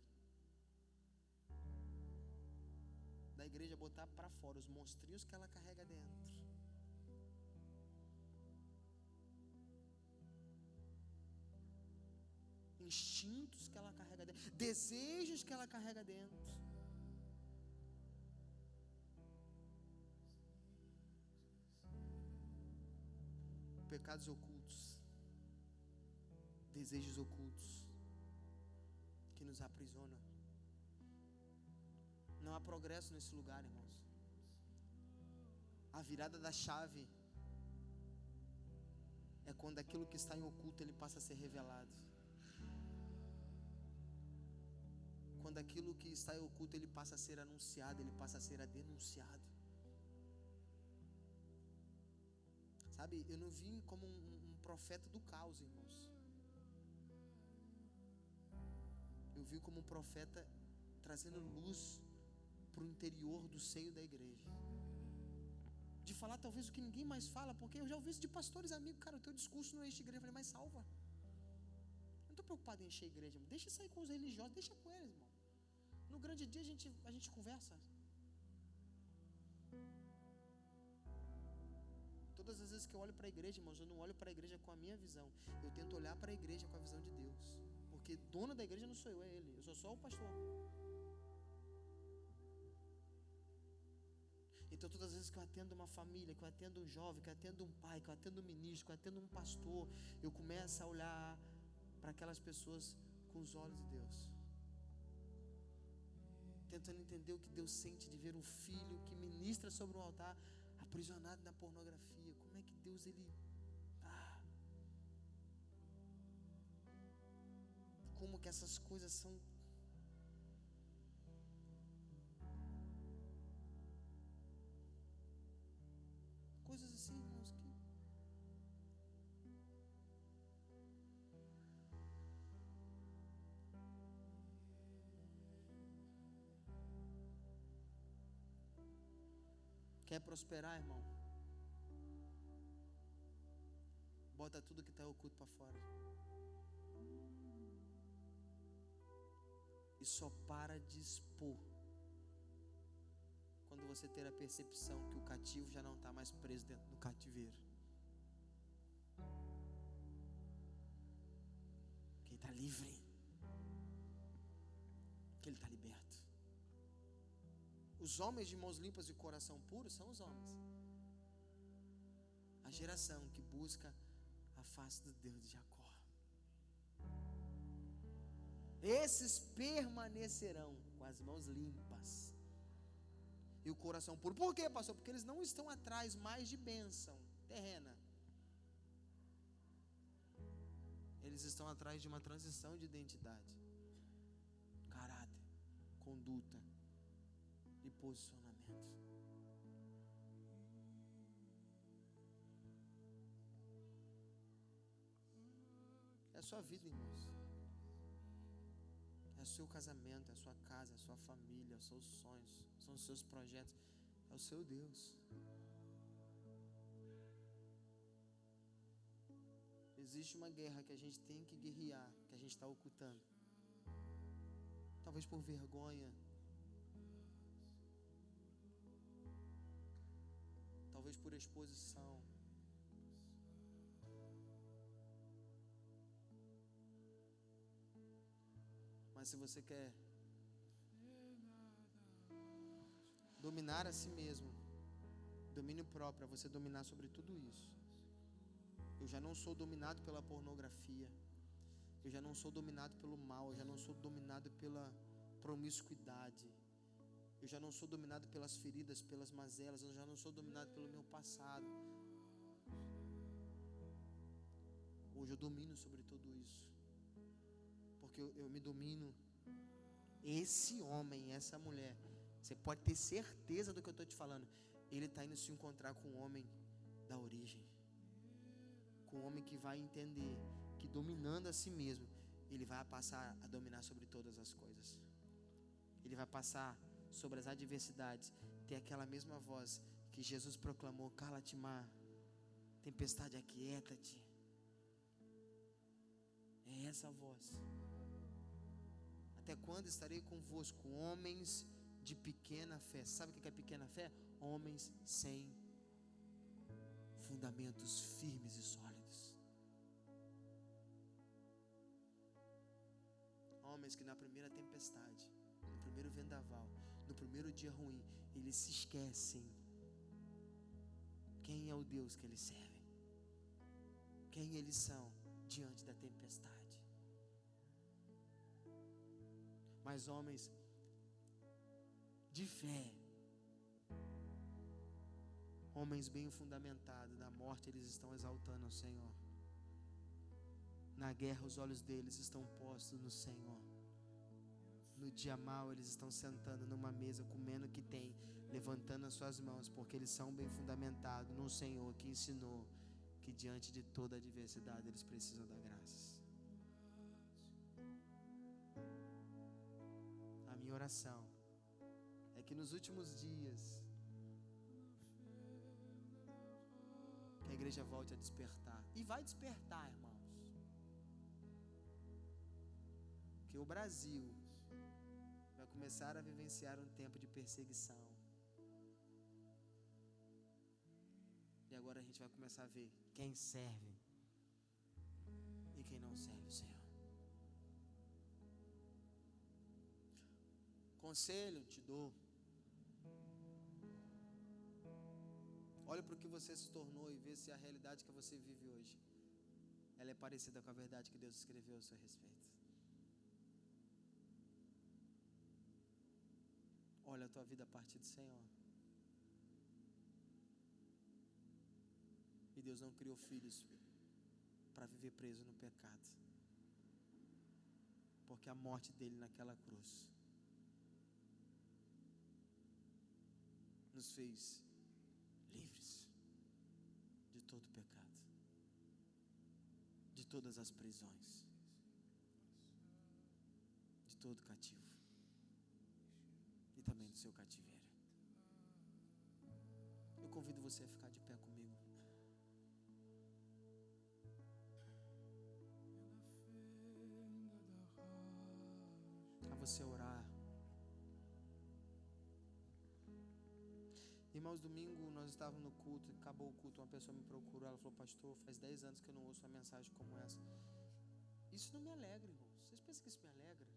C: da igreja botar para fora os monstrinhos que ela carrega dentro, instintos que ela carrega dentro, desejos que ela carrega dentro, pecados ocultos, desejos ocultos que nos aprisionam. Não há progresso nesse lugar, irmãos. A virada da chave é quando aquilo que está em oculto ele passa a ser revelado. Quando aquilo que está em oculto ele passa a ser anunciado, ele passa a ser denunciado. Sabe, eu não vim como um profeta do caos, irmãos. Eu vim como um profeta trazendo luz para o interior do seio da igreja. De falar talvez o que ninguém mais fala, porque eu já ouvi isso de pastores amigos: cara, o teu discurso não enche igreja. Eu falei: mas salva. Eu não estou preocupado em encher igreja, deixa sair com os religiosos, deixa com eles, irmão. No grande dia a gente conversa. Todas as vezes que eu olho para a igreja, irmãos, eu não olho para a igreja com a minha visão. Eu tento olhar para a igreja com a visão de Deus. Porque dono da igreja não sou eu, é Ele. Eu sou só o pastor. Então todas as vezes que eu atendo uma família, que eu atendo um jovem, que eu atendo um pai, que eu atendo um ministro, que eu atendo um pastor, eu começo a olhar para aquelas pessoas com os olhos de Deus. Tentando entender o que Deus sente de ver um filho que ministra sobre um altar aprisionado na pornografia. Como é que Deus ele como que essas coisas são coisas assim, irmãos, que Quer prosperar, irmão? Bota tudo que está oculto para fora. E só para de expor quando você ter a percepção que o cativo já não está mais preso dentro do cativeiro. Que ele está livre. Que ele está liberto. Os homens de mãos limpas e coração puro são os homens. A geração que busca a face do Deus de Jacó. Esses permanecerão com as mãos limpas e o coração puro. Por quê, pastor? Porque eles não estão atrás mais de bênção terrena. Eles estão atrás de uma transição de identidade, caráter, conduta e posicionamento. É a sua vida, irmãos. É o seu casamento, é a sua casa, é a sua família, os seus sonhos, são os seus projetos, é o seu Deus. Existe uma guerra que a gente tem que guerrear, que a gente está ocultando. Talvez por vergonha, talvez por exposição. Mas se você quer dominar a si mesmo, domínio próprio, é você dominar sobre tudo isso. Eu já não sou dominado pela pornografia, eu já não sou dominado pelo mal, eu já não sou dominado pela promiscuidade, eu já não sou dominado pelas feridas, pelas mazelas, eu já não sou dominado pelo meu passado. Hoje eu domino sobre tudo isso, porque eu me domino. Esse homem, essa mulher, você pode ter certeza do que eu estou te falando, ele está indo se encontrar com o homem da origem, com o homem que vai entender que dominando a si mesmo, ele vai passar a dominar sobre todas as coisas. Ele vai passar sobre as adversidades, ter aquela mesma voz que Jesus proclamou: cala-te, mar, tempestade, aquieta-te. É essa voz. Até quando estarei convosco, homens de pequena fé? Sabe o que é pequena fé? Homens sem fundamentos firmes e sólidos. Homens que na primeira tempestade, no primeiro vendaval, no primeiro dia ruim, eles se esquecem quem é o Deus que eles servem, quem eles são diante da tempestade. Mas homens de fé, homens bem fundamentados, na morte eles estão exaltando o Senhor. Na guerra os olhos deles estão postos no Senhor. No dia mau eles estão sentando numa mesa, comendo o que tem, levantando as suas mãos, porque eles são bem fundamentados no Senhor, que ensinou que diante de toda adversidade eles precisam da graça. A minha oração é que nos últimos dias que a igreja volte a despertar. E vai despertar, irmãos. Que o Brasil vai começar a vivenciar um tempo de perseguição. E agora a gente vai começar a ver quem serve e quem não serve o Senhor. Conselho te dou. Olhe para o que você se tornou e vê se a realidade que você vive hoje, ela é parecida com a verdade que Deus escreveu a seu respeito. Olha a tua vida a partir do Senhor. E Deus não criou filhos para viver preso no pecado, porque a morte dele naquela cruz nos fez livres de todo pecado, de todas as prisões, de todo cativo e também do seu cativeiro. convido você a ficar de pé comigo. A você orar. Irmãos, domingo nós estávamos no culto, acabou o culto, uma pessoa me procurou, ela falou: pastor, faz 10 anos que eu não ouço uma mensagem como essa. Isso não me alegra, irmãos. Vocês pensam que isso me alegra?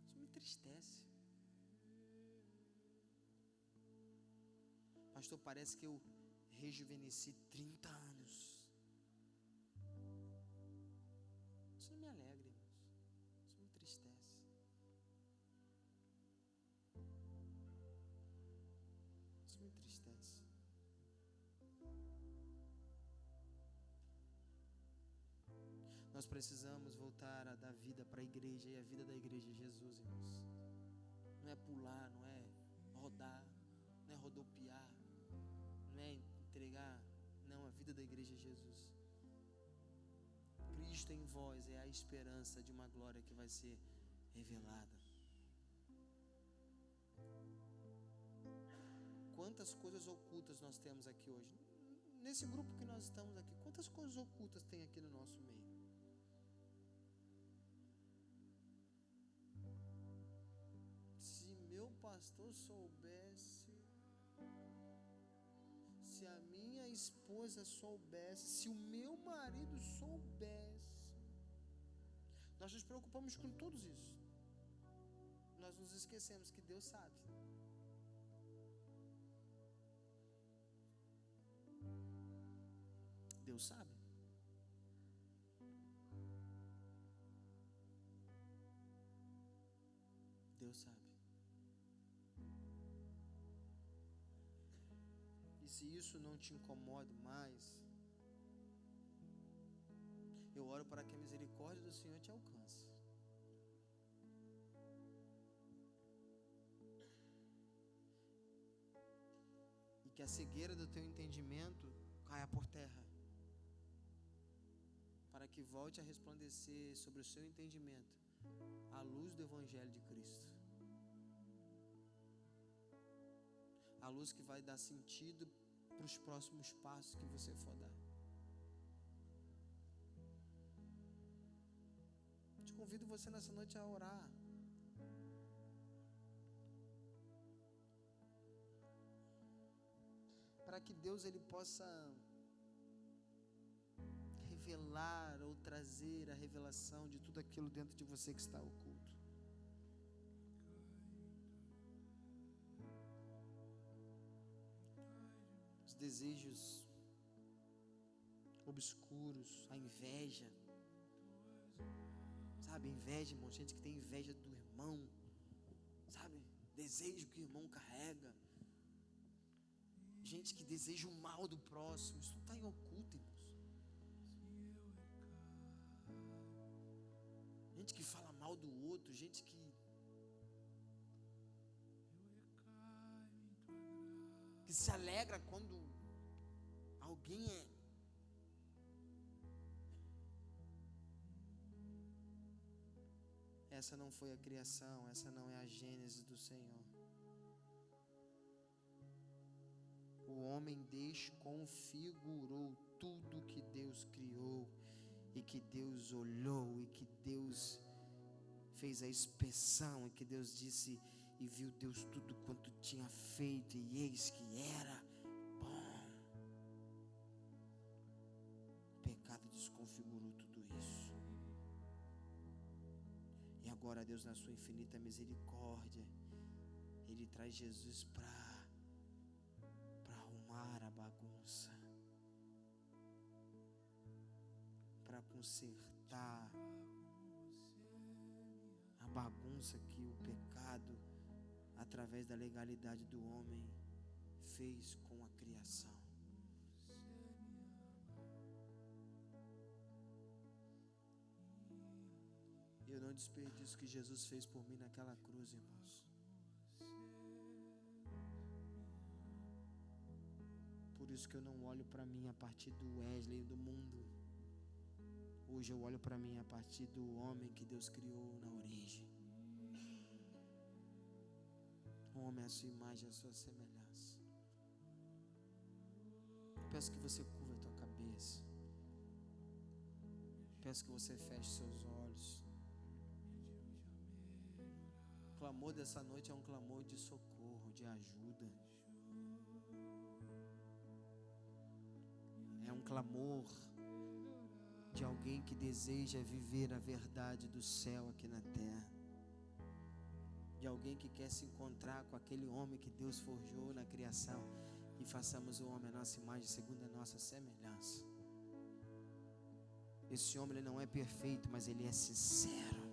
C: Isso me entristece. Pastor, parece que eu rejuvenesci 30 anos. Isso não me alegra, irmãos. Isso me entristece. Isso me entristece. Nós precisamos voltar a dar vida para a igreja, e a vida da igreja é Jesus, irmãos. Não é pular, não é rodar, não é rodopiar, não é entregar. Não, a vida da igreja é Jesus. Cristo em vós é a esperança de uma glória que vai ser revelada. Quantas coisas ocultas nós temos aqui hoje? Nesse grupo que nós estamos aqui, quantas coisas ocultas tem aqui no nosso meio? Se meu pastor soubesse, se a minha esposa soubesse, se o meu marido soubesse. Nós nos preocupamos com tudo isso. Nós nos esquecemos que Deus sabe. Deus sabe. Deus sabe. E se isso não te incomoda mais, eu oro para que a misericórdia do Senhor te alcance. E que a cegueira do teu entendimento caia por terra, para que volte a resplandecer sobre o seu entendimento a luz do Evangelho de Cristo. A luz que vai dar sentido para os próximos passos que você for dar. Te convido você nessa noite a orar. Para que Deus ele possa revelar ou trazer a revelação de tudo aquilo dentro de você que está oculto. Os desejos obscuros, a inveja. Sabe, inveja, irmão, gente que tem inveja do irmão. Sabe, desejo que o irmão carrega. Gente que deseja o mal do próximo. Isso não está em oculto, irmãos. Gente que fala mal do outro, gente que se alegra quando alguém Essa não foi a criação, essa não é a gênese do Senhor. O homem desconfigurou tudo que Deus criou, e que Deus olhou, e que Deus fez a inspeção, e que Deus disse, e viu Deus tudo quanto tinha feito, e eis que era bom. O pecado desconfigurou tudo isso. E agora Deus, na sua infinita misericórdia, Ele traz Jesus para arrumar a bagunça, para consertar a bagunça que o pecado, através da legalidade do homem, fez com a criação. Eu não desperdiço o que Jesus fez por mim naquela cruz, irmãos. Por isso que eu não olho para mim a partir do Wesley do mundo. Hoje eu olho para mim a partir do homem que Deus criou na origem. Um homem à sua imagem e à sua semelhança. Peço que você curva a tua cabeça. Peço que você feche seus olhos. O clamor dessa noite é um clamor de socorro, de ajuda. É um clamor de alguém que deseja viver a verdade do céu aqui na terra. De alguém que quer se encontrar com aquele homem que Deus forjou na criação. E façamos o homem a nossa imagem segundo a nossa semelhança. Esse homem ele não é perfeito, mas ele é sincero.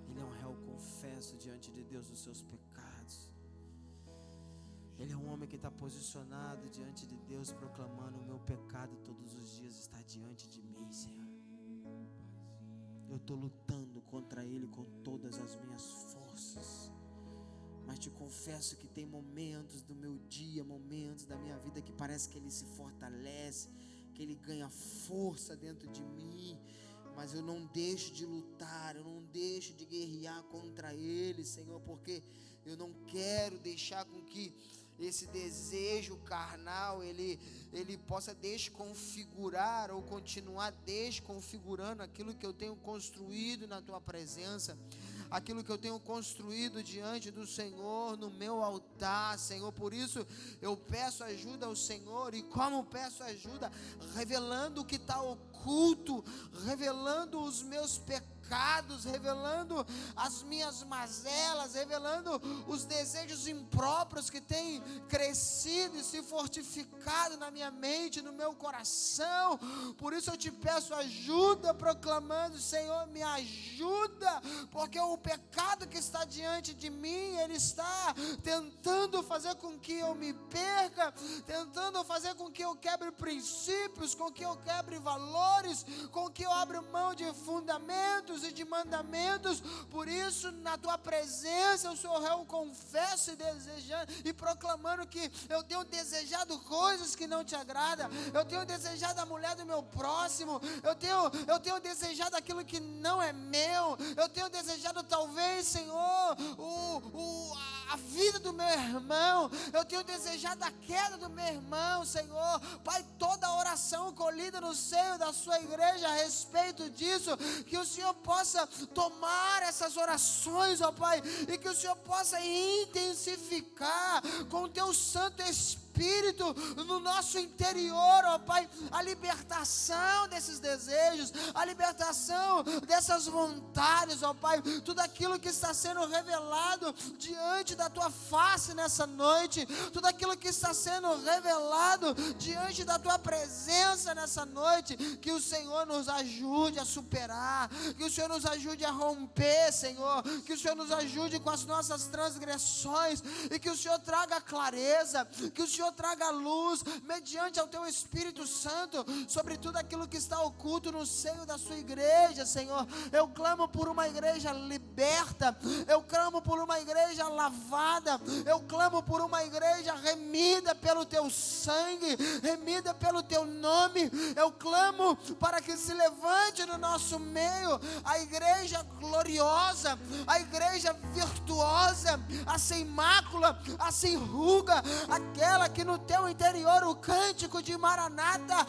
C: Ele é um réu confesso diante de Deus dos seus pecados. Ele é um homem que está posicionado diante de Deus, proclamando: o meu pecado todos os dias está diante de mim, Senhor. Eu estou lutando contra ele com todas as minhas forças. Mas te confesso que tem momentos do meu dia, momentos da minha vida que parece que ele se fortalece, que ele ganha força dentro de mim. Mas eu não deixo de lutar, eu não deixo de guerrear contra ele, Senhor, porque eu não quero deixar com que esse desejo carnal, ele possa desconfigurar ou continuar desconfigurando aquilo que eu tenho construído na tua presença, aquilo que eu tenho construído diante do Senhor no meu altar, Senhor. Por isso eu peço ajuda ao Senhor, e como peço ajuda? Revelando o que está oculto, revelando os meus pecados, revelando as minhas mazelas, revelando os desejos impróprios que têm crescido e se fortificado na minha mente, no meu coração. Por isso eu te peço ajuda, proclamando: Senhor, me ajuda, porque o pecado que está diante de mim, ele está tentando fazer com que eu me perca, tentando fazer com que eu quebre princípios, com que eu quebre valores, com que eu abra mão de fundamentos e de mandamentos. Por isso, na tua presença, eu sou réu confesso e desejando e proclamando que eu tenho desejado coisas que não te agradam, eu tenho desejado a mulher do meu próximo, eu tenho desejado aquilo que não é meu, eu tenho desejado talvez, Senhor, a vida do meu irmão, eu tenho desejado a queda do meu irmão, Senhor. Pai, toda oração colhida no seio da sua igreja a respeito disso, que o Senhor possa tomar essas orações, ó Pai, e que o Senhor possa intensificar com o teu Santo Espírito no nosso interior, ó Pai, a libertação desses desejos, a libertação dessas vontades, ó Pai, tudo aquilo que está sendo revelado diante da tua face nessa noite, tudo aquilo que está sendo revelado diante da tua presença nessa noite, que o Senhor nos ajude a superar, que o Senhor nos ajude a romper, Senhor, que o Senhor nos ajude com as nossas transgressões, e que o Senhor traga clareza, que o Senhor traga luz, mediante ao teu Espírito Santo, sobre tudo aquilo que está oculto no seio da sua igreja, Senhor. Eu clamo por uma igreja liberta, eu clamo por uma igreja lavada, eu clamo por uma igreja remida pelo teu sangue, remida pelo teu nome. Eu clamo para que se levante no nosso meio a igreja gloriosa, a igreja virtuosa, a sem mácula, a sem ruga, aquela que no teu interior o cântico de Maranata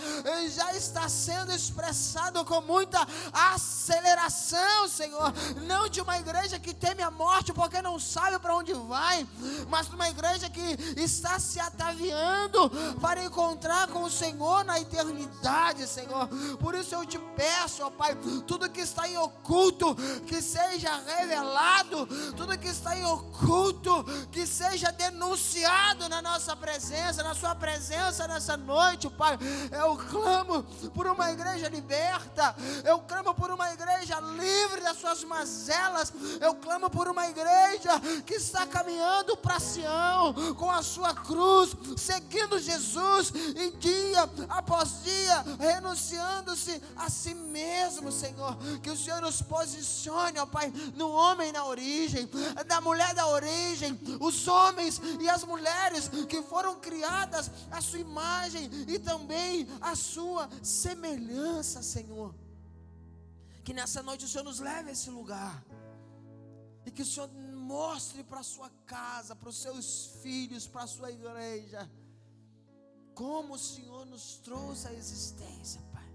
C: já está sendo expressado com muita aceleração, Senhor. Não de uma igreja que teme a morte porque não sabe para onde vai, mas de uma igreja que está se ataviando para encontrar com o Senhor na eternidade, Senhor. Por isso eu te peço, ó Pai, tudo que está em oculto, que seja revelado, tudo que está em oculto, que seja denunciado na nossa presença, na sua presença nessa noite, Pai. Eu clamo por uma igreja liberta, eu clamo por uma igreja livre das suas mazelas, eu clamo por uma igreja que está caminhando para Sião com a sua cruz, seguindo Jesus, e dia após dia renunciando-se a si mesmo, Senhor. Que o Senhor nos posicione, ó Pai, no homem na origem, da mulher da origem, os homens e as mulheres que foram criadas à sua imagem e também à sua semelhança, Senhor. Que nessa noite o Senhor nos leve a esse lugar, e que o Senhor mostre para a sua casa, para os seus filhos, para a sua igreja, como o Senhor nos trouxe à existência, Pai.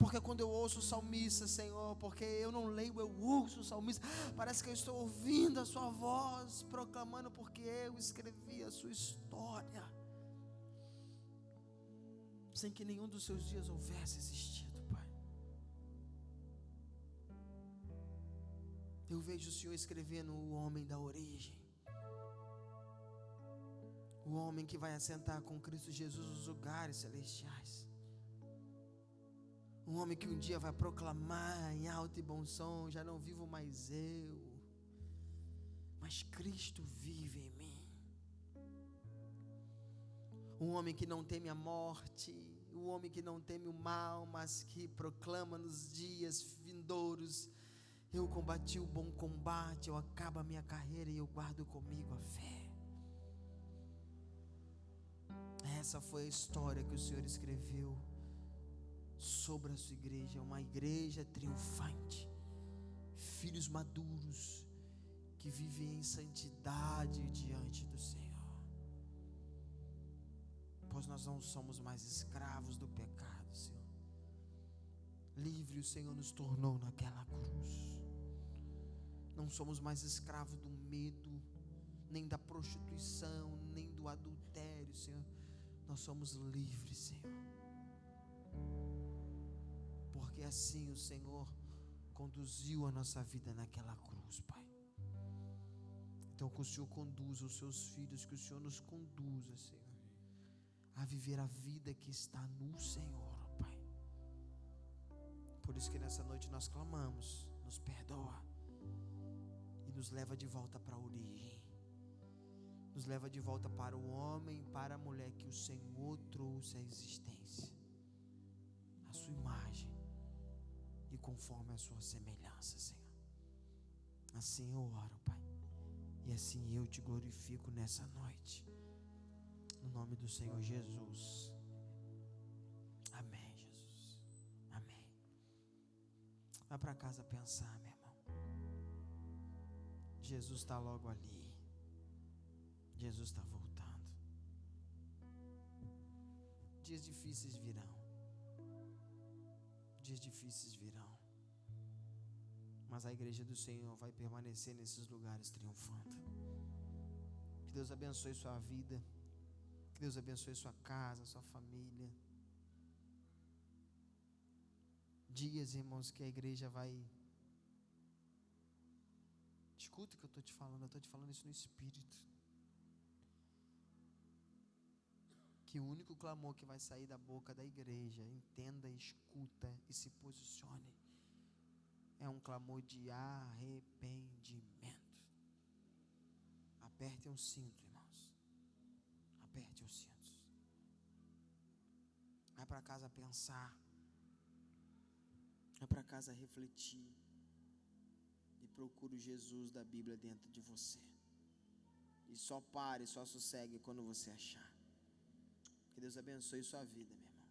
C: Porque quando eu ouço o salmista, Senhor, porque eu não leio, eu ouço o salmista, parece que eu estou ouvindo a sua voz, proclamando, porque eu escrevi a sua história, sem que nenhum dos seus dias houvesse existido, Pai. Eu vejo o Senhor escrevendo o homem da origem, o homem que vai assentar com Cristo Jesus nos lugares celestiais, um homem que um dia vai proclamar em alto e bom som: já não vivo mais eu, mas Cristo vive em mim. Um homem que não teme a morte, um homem que não teme o mal, mas que proclama nos dias vindouros: eu combati o bom combate, eu acabo a minha carreira e eu guardo comigo a fé. Essa foi a história que o Senhor escreveu sobre a sua igreja, uma igreja triunfante, filhos maduros que vivem em santidade diante do Senhor, pois nós não somos mais escravos do pecado, Senhor. Livre o Senhor nos tornou naquela cruz. Não somos mais escravos do medo, nem da prostituição, nem do adultério, Senhor. Nós somos livres, Senhor, porque assim o Senhor conduziu a nossa vida naquela cruz, Pai. Então que o Senhor conduza os seus filhos, que o Senhor nos conduza, Senhor, a viver a vida que está no Senhor, Pai. Por isso que nessa noite nós clamamos: nos perdoa e nos leva de volta para a origem. Nos leva de volta para o homem, para a mulher que o Senhor trouxe à existência, a sua imagem e conforme a sua semelhança, Senhor. Assim eu oro, Pai, e assim eu te glorifico nessa noite, no nome do Senhor Jesus. Amém, Jesus. Amém. Vai para casa pensar, meu irmão. Jesus está logo ali. Jesus está voltando. Dias difíceis virão. Dias difíceis virão. Mas a igreja do Senhor vai permanecer nesses lugares triunfando. Que Deus abençoe sua vida. Que Deus abençoe sua casa, sua família. Dias, irmãos, que a igreja vai... Escuta o que eu estou te falando. Eu estou te falando isso no Espírito. Que o único clamor que vai sair da boca da igreja, entenda, escuta e se posicione, é um clamor de arrependimento. Apertem o cinto, irmãos. Apertem os cintos. Vai para casa pensar. Vai para casa refletir. E procure o Jesus da Bíblia dentro de você. E só pare, só sossegue quando você achar. Que Deus abençoe sua vida, meu irmão.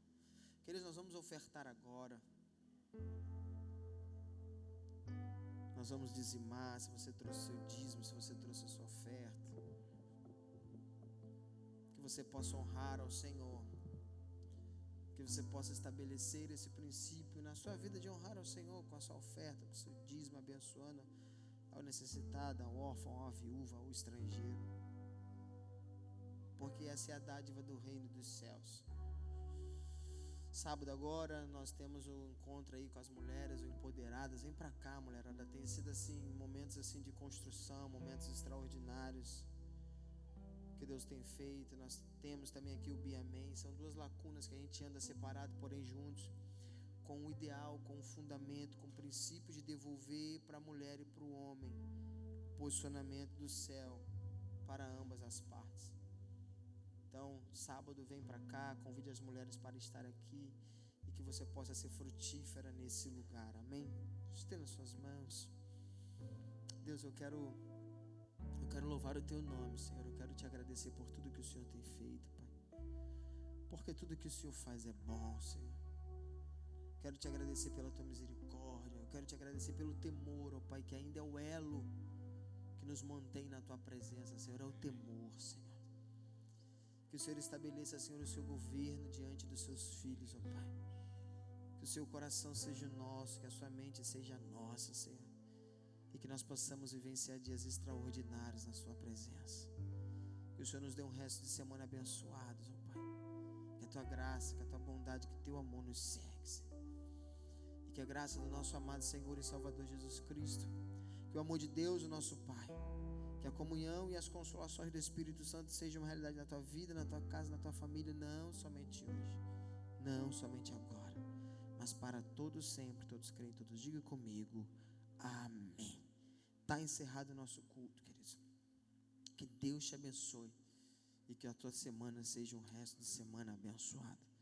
C: Queridos, nós vamos ofertar agora. Nós vamos dizimar. Se você trouxe o seu dízimo, se você trouxe a sua oferta, que você possa honrar ao Senhor, que você possa estabelecer esse princípio na sua vida de honrar ao Senhor com a sua oferta, com o seu dízimo, abençoando ao necessitado, ao órfão, à viúva, ao estrangeiro, porque essa é a dádiva do reino dos céus. Sábado agora nós temos um encontro aí com as mulheres, o Empoderadas. Vem pra cá, mulherada. Tem sido assim, momentos assim de construção, momentos extraordinários que Deus tem feito. Nós temos também aqui o Biamém. São duas lacunas que a gente anda separado, porém juntos, com um ideal, com um fundamento, com o princípio de devolver para a mulher e para o homem o posicionamento do céu para ambas as partes. Então, sábado vem para cá, convide as mulheres para estar aqui e que você possa ser frutífera nesse lugar, amém? Estenda suas mãos. Deus, eu quero louvar o Teu nome, Senhor. Eu quero Te agradecer por tudo que o Senhor tem feito, Pai, porque tudo que o Senhor faz é bom, Senhor. Quero te agradecer pela tua misericórdia. Eu quero te agradecer pelo temor, ó Pai, que ainda é o elo que nos mantém na tua presença, Senhor. É o temor, Senhor. Que o Senhor estabeleça, Senhor, o seu governo diante dos seus filhos, ó Pai. Que o seu coração seja nosso, que a sua mente seja nossa, Senhor. E que nós possamos vivenciar dias extraordinários na sua presença. Que o Senhor nos dê um resto de semana abençoados, ó Pai. Que a tua graça, que a tua bondade, que o teu amor nos segue, Senhor. E que a graça do nosso amado Senhor e Salvador Jesus Cristo, que o amor de Deus, o nosso Pai, que a comunhão e as consolações do Espírito Santo sejam uma realidade na tua vida, na tua casa, na tua família, não somente hoje, não somente agora, mas para todos sempre, todos creem, todos digam comigo, amém. Está encerrado o nosso culto, queridos. Que Deus te abençoe e que a tua semana seja um resto de semana abençoado.